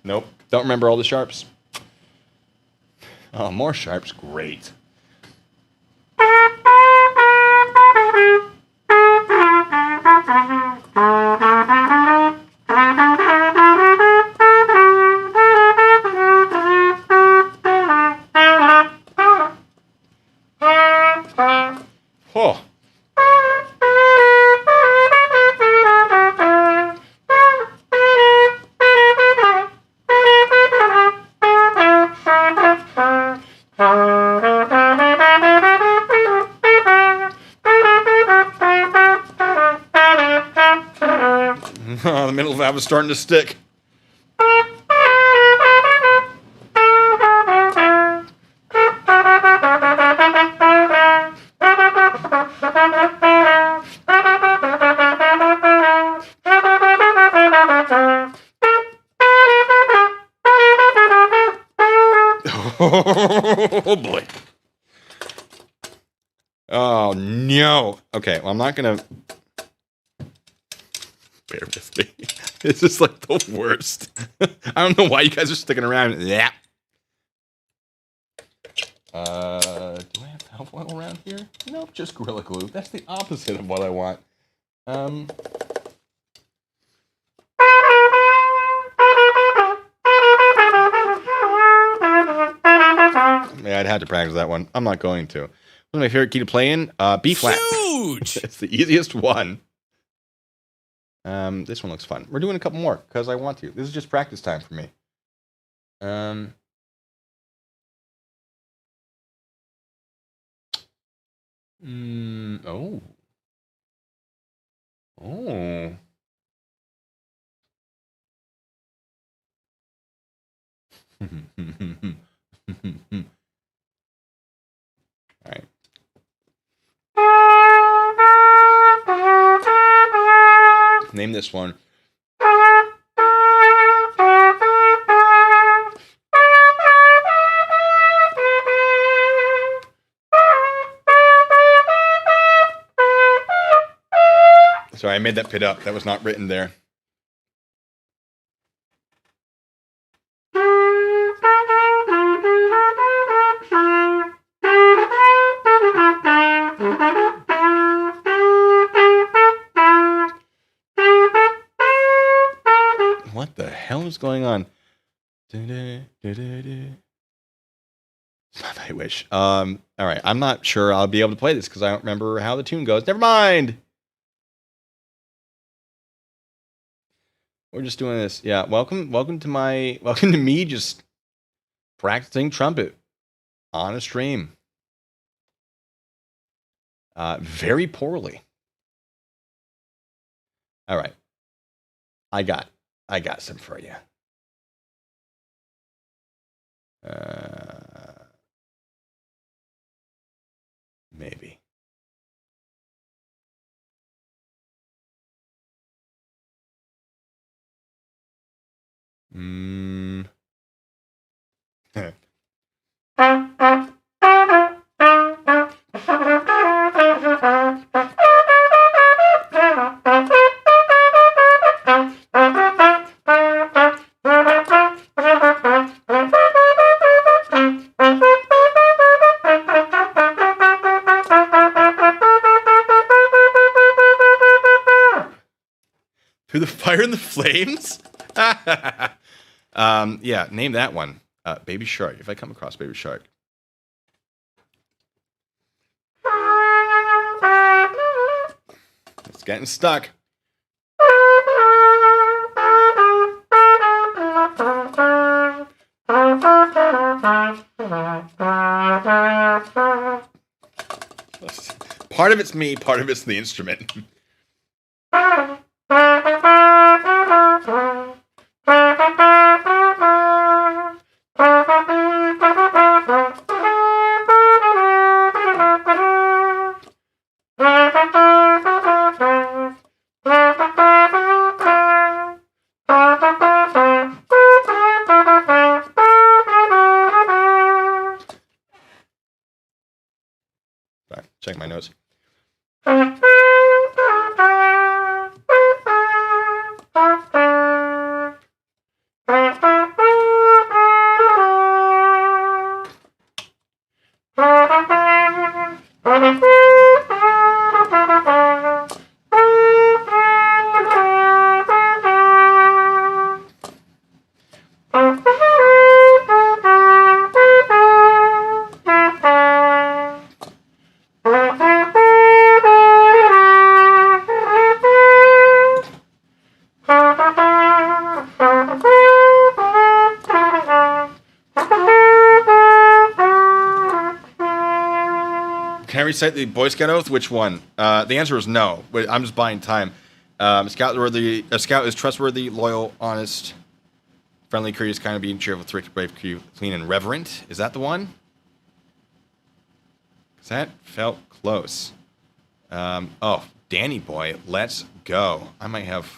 Nope. Don't remember all the sharps. Oh, more sharps. Great. Oh. The middle valve is starting to stick. Oh boy. Oh no. Okay, well I'm not gonna bear with me. It's just like the worst. I don't know why you guys are sticking around. Yeah. Do I have help oil around here? Nope, just Gorilla Glue. That's the opposite of what I want. Yeah, I'd had to practice that one. I'm not going to. What's my favorite key to play in? B flat. Huge! It's the easiest one. This one looks fun. We're doing a couple more because I want to. This is just practice time for me. Oh. Oh. All right. Name this one. Sorry, I made that pit up. That was not written there. What the hell is going on? I wish. All right. I'm not sure I'll be able to play this because I don't remember how the tune goes. Never mind. We're just doing this. Yeah. Welcome to me just practicing trumpet on a stream. Very poorly. All right. I got some for you. Maybe. Through the fire and the flames? Yeah, name that one. Baby Shark. If I come across Baby Shark. It's getting stuck. Part of it's me, part of it's the instrument. Sorry, check my notes. Can I recite the Boy Scout oath? Which one? The answer is no. But I'm just buying time. A scout is trustworthy, loyal, honest, friendly, courteous, kind, obedient, cheerful, thrift, brave, clean, and reverent. Is that the one? Because that felt close. Oh, Danny Boy, let's go. I might have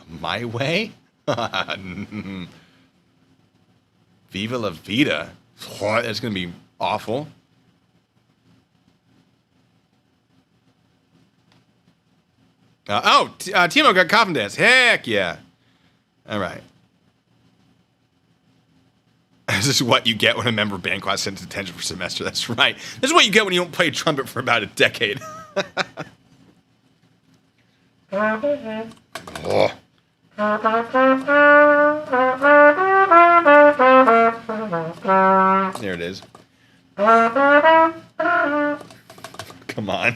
my way. Viva la vida. Oh, that's gonna be awful. Timo got coffin dance. Heck yeah. All right. This is what you get when a member of band class sent to detention for a semester. That's right. This is what you get when you don't play trumpet for about a decade. Oh. There it is. Come on.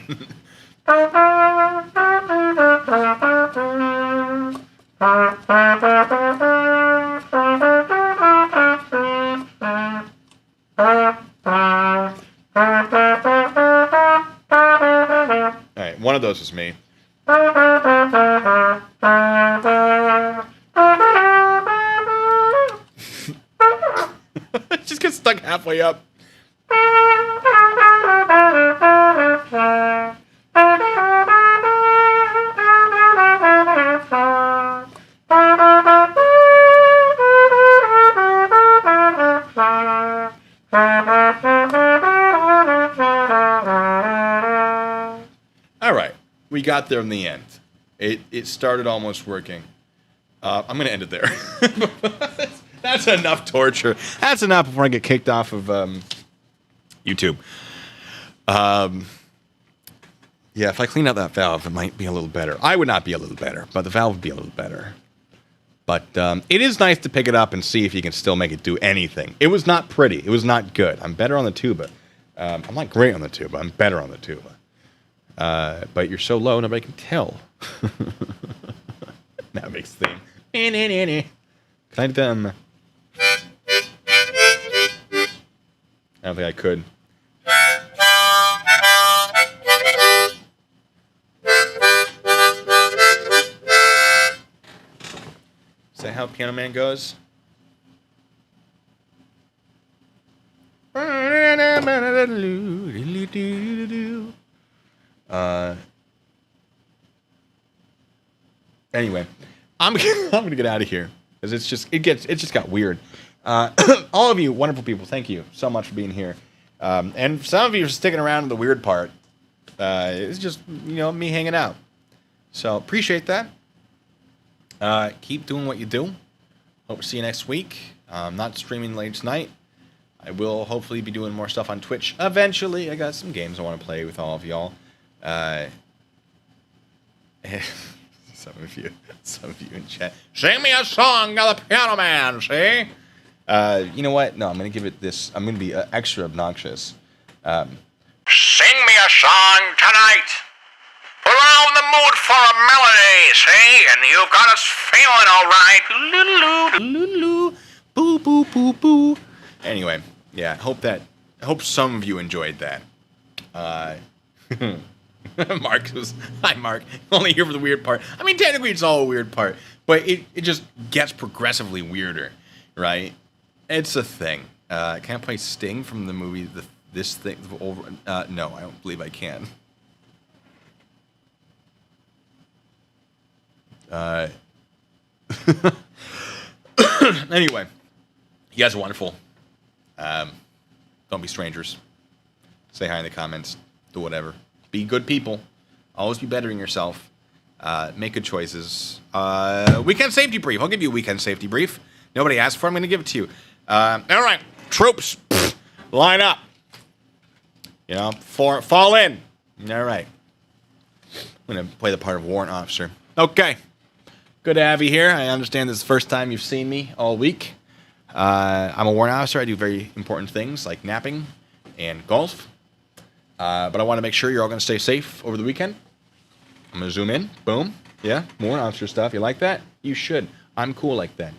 Alright, one of those was me. Just get stuck halfway up. All right, we got there in the end. It started almost working. I'm going to end it there. That's enough torture. That's enough before I get kicked off of YouTube. Yeah, if I clean out that valve, it might be a little better. I would not be a little better, but the valve would be a little better. But it is nice to pick it up and see if you can still make it do anything. It was not pretty. It was not good. I'm better on the tuba. I'm not great on the tuba. I'm better on the tuba. But you're so low, nobody can tell. That makes the thing. Can I do them? I don't think I could. Is that how Piano Man goes? Anyway, I'm gonna get out of here because it just got weird. All of you wonderful people, thank you so much for being here, and some of you are sticking around to the weird part. It's just me hanging out, so appreciate that. Keep doing what you do. Hope to see you next week. I'm not streaming late tonight. I will hopefully be doing more stuff on Twitch eventually. I got some games I want to play with all of y'all. Some of you in chat. Sing me a song, the Piano Man. See? You know what? No, I'm gonna give it this. I'm gonna be extra obnoxious. Sing me a song tonight. We're all in the mood for a melody, see? And you've got us feeling all right. Loo-loo, boo, boo, boo, boo. Anyway, yeah, I hope some of you enjoyed that. Mark was, hi Mark, only here for the weird part. I mean, technically it's all a weird part, but it just gets progressively weirder, right? It's a thing. Can I play Sting from the movie This Thing? No, I don't believe I can. Anyway, you guys are wonderful. Don't be strangers. Say hi in the comments. Do whatever. Be good people. Always be bettering yourself. Make good choices. Weekend safety brief. I'll give you a weekend safety brief. Nobody asked for it. I'm going to give it to you. All right. Troops. Line up. Fall in. All right. I'm going to play the part of warrant officer. Okay. Good to have you here. I understand this is the first time you've seen me all week. I'm a warrant officer. I do very important things like napping and golf. But I want to make sure you're all going to stay safe over the weekend. I'm going to zoom in. Boom. Yeah, warrant officer stuff. You like that? You should. I'm cool like that.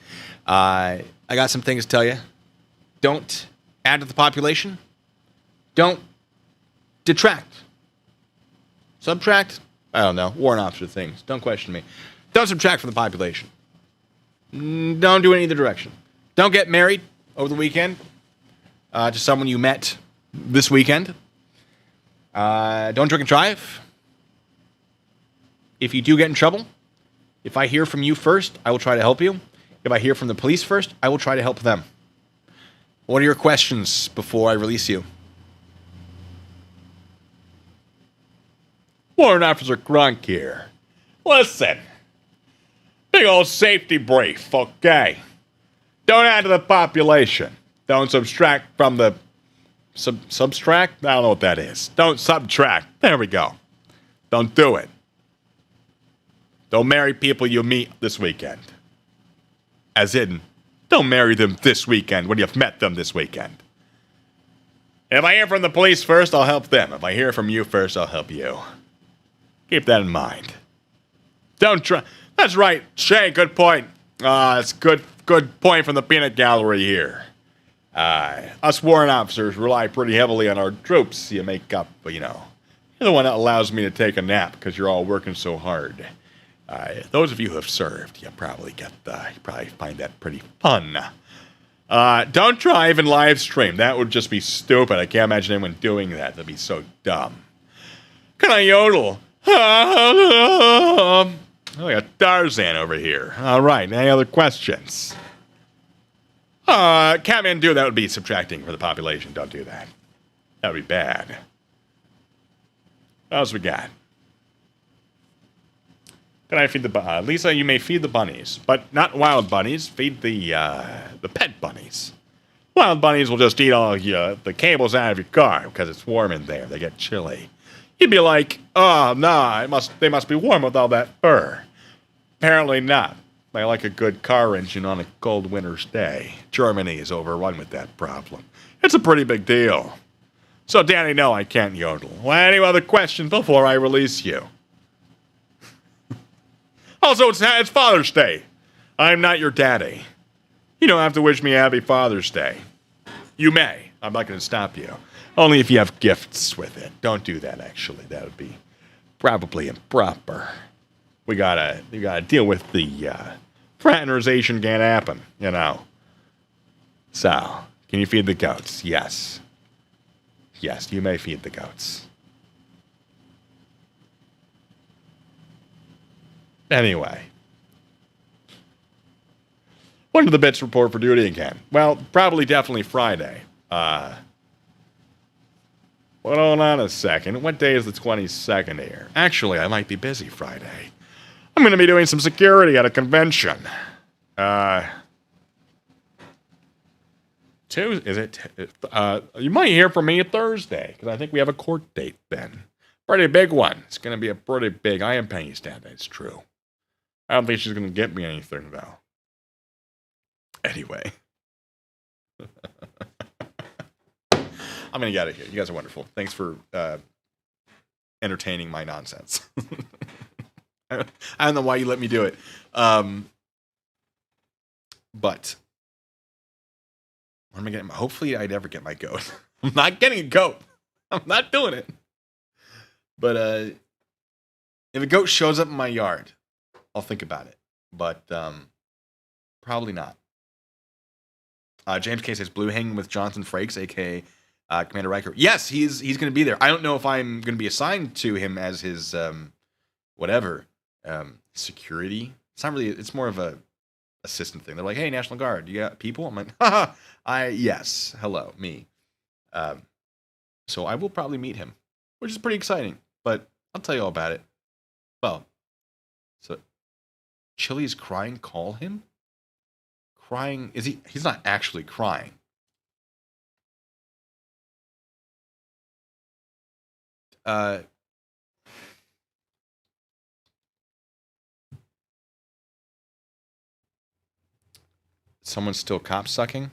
I got some things to tell you. Don't add to the population. Don't detract. Subtract? I don't know. Warrant officer things. Don't question me. Don't subtract from the population. Don't do it in either direction. Don't get married over the weekend to someone you met this weekend. Don't drink and drive. If you do get in trouble, if I hear from you first, I will try to help you. If I hear from the police first, I will try to help them. What are your questions before I release you? Warrant Officer Gronk here. Listen. Big old safety brief, okay? Don't add to the population. Don't subtract from the... subtract? I don't know what that is. Don't subtract. There we go. Don't do it. Don't marry people you meet this weekend. As in, don't marry them this weekend when you've met them this weekend. If I hear from the police first, I'll help them. If I hear from you first, I'll help you. Keep that in mind. Don't try... That's right, Shay, good point. It's good point from the peanut gallery here. Us warrant officers rely pretty heavily on our troops. You make up, you're the one that allows me to take a nap because you're all working so hard. Those of you who have served, you probably find that pretty fun. Don't try even live stream. That would just be stupid. I can't imagine anyone doing that. That'd be so dumb. Can I yodel? Oh, I got Tarzan over here. All right, any other questions? Catman, do that would be subtracting for the population. Don't do that. That would be bad. What else we got? Can I feed the Lisa, you may feed the bunnies, but not wild bunnies. Feed the pet bunnies. Wild bunnies will just eat all the cables out of your car because it's warm in there. They get chilly. You'd be like, oh, no, they must be warm with all that fur. Apparently not. They like a good car engine on a cold winter's day. Germany is overrun with that problem. It's a pretty big deal. So, Danny, no, I can't yodel. Well, any other questions before I release you? Also, it's Father's Day. I'm not your daddy. You don't have to wish me happy Father's Day. You may. I'm not going to stop you. Only if you have gifts with it. Don't do that, actually. That would be probably improper. We gotta deal with the fraternization can't happen, So, can you feed the goats? Yes. Yes, you may feed the goats. Anyway. When do the bits report for duty again? Well, probably definitely Friday. Hold on a second. What day is the 22nd here? Actually, I might be busy Friday. I'm going to be doing some security at a convention. You might hear from me Thursday, because I think we have a court date then. Pretty big one. It's going to be a pretty big. I am Penny's dad, that's true. I don't think she's going to get me anything, though. Anyway. I'm going to get out of here. You guys are wonderful. Thanks for entertaining my nonsense. I don't know why you let me do it. But what am I getting? Hopefully I never get my goat. I'm not getting a goat. I'm not doing it. But if a goat shows up in my yard, I'll think about it. But probably not. James K says Blue hanging with Jonathan Frakes, aka Commander Riker. Yes, he's going to be there. I don't know if I'm going to be assigned to him as his security. It's not really. It's more of a assistant thing. They're like, hey, National Guard, you got people? I'm like, haha. Yes. Hello, me. So I will probably meet him, which is pretty exciting. But I'll tell you all about it. Well, so Chili's crying. Call him. Crying? Is he? He's not actually crying. Someone's still cop sucking.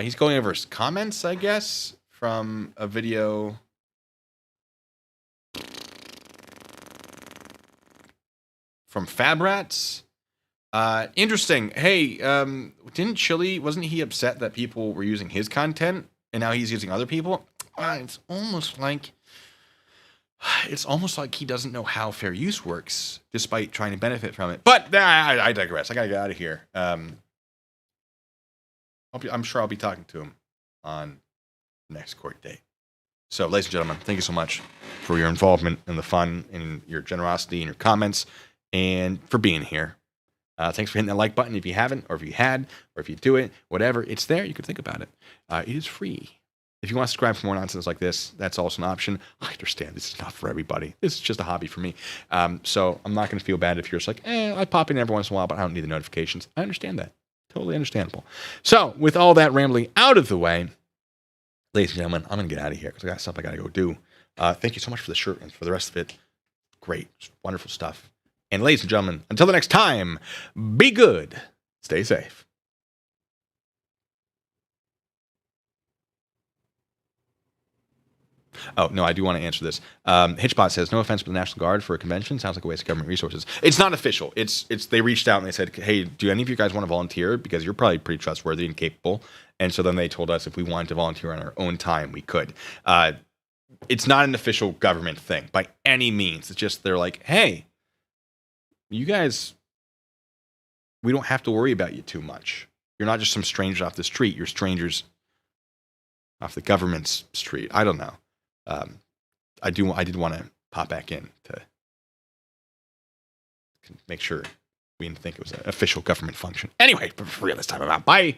He's going over his comments, I guess, from a video. From Fabrats. Interesting. Hey, didn't Chili, wasn't he upset that people were using his content and now he's using other people? It's almost like he doesn't know how fair use works, despite trying to benefit from it. But I digress. I gotta get out of here. I'm sure I'll be talking to him on the next court date. So, ladies and gentlemen, thank you so much for your involvement and the fun and your generosity and your comments and for being here. Thanks for hitting that like button if you haven't, or if you had, or if you do it, whatever. It's there. You can think about it. It is free. If you want to subscribe for more nonsense like this, that's also an option. I understand this is not for everybody. This is just a hobby for me. So I'm not going to feel bad if you're just like, I pop in every once in a while, but I don't need the notifications. I understand that. Totally understandable. So with all that rambling out of the way, ladies and gentlemen, I'm going to get out of here because I got stuff I got to go do. Thank you so much for the shirt and for the rest of it. Great. Wonderful stuff. And ladies and gentlemen, until the next time, be good. Stay safe. Oh, no, I do want to answer this. Hitchbot says, no offense, but the National Guard for a convention sounds like a waste of government resources. It's not official. It's they reached out and they said, hey, do any of you guys want to volunteer? Because you're probably pretty trustworthy and capable. And so then they told us if we wanted to volunteer on our own time, we could. It's not an official government thing by any means. It's just they're like, hey, you guys, we don't have to worry about you too much. You're not just some strangers off the street. You're strangers off the government's street. I don't know. I did want to pop back in to make sure we didn't think it was an official government function. Anyway, for real this time about. Bye.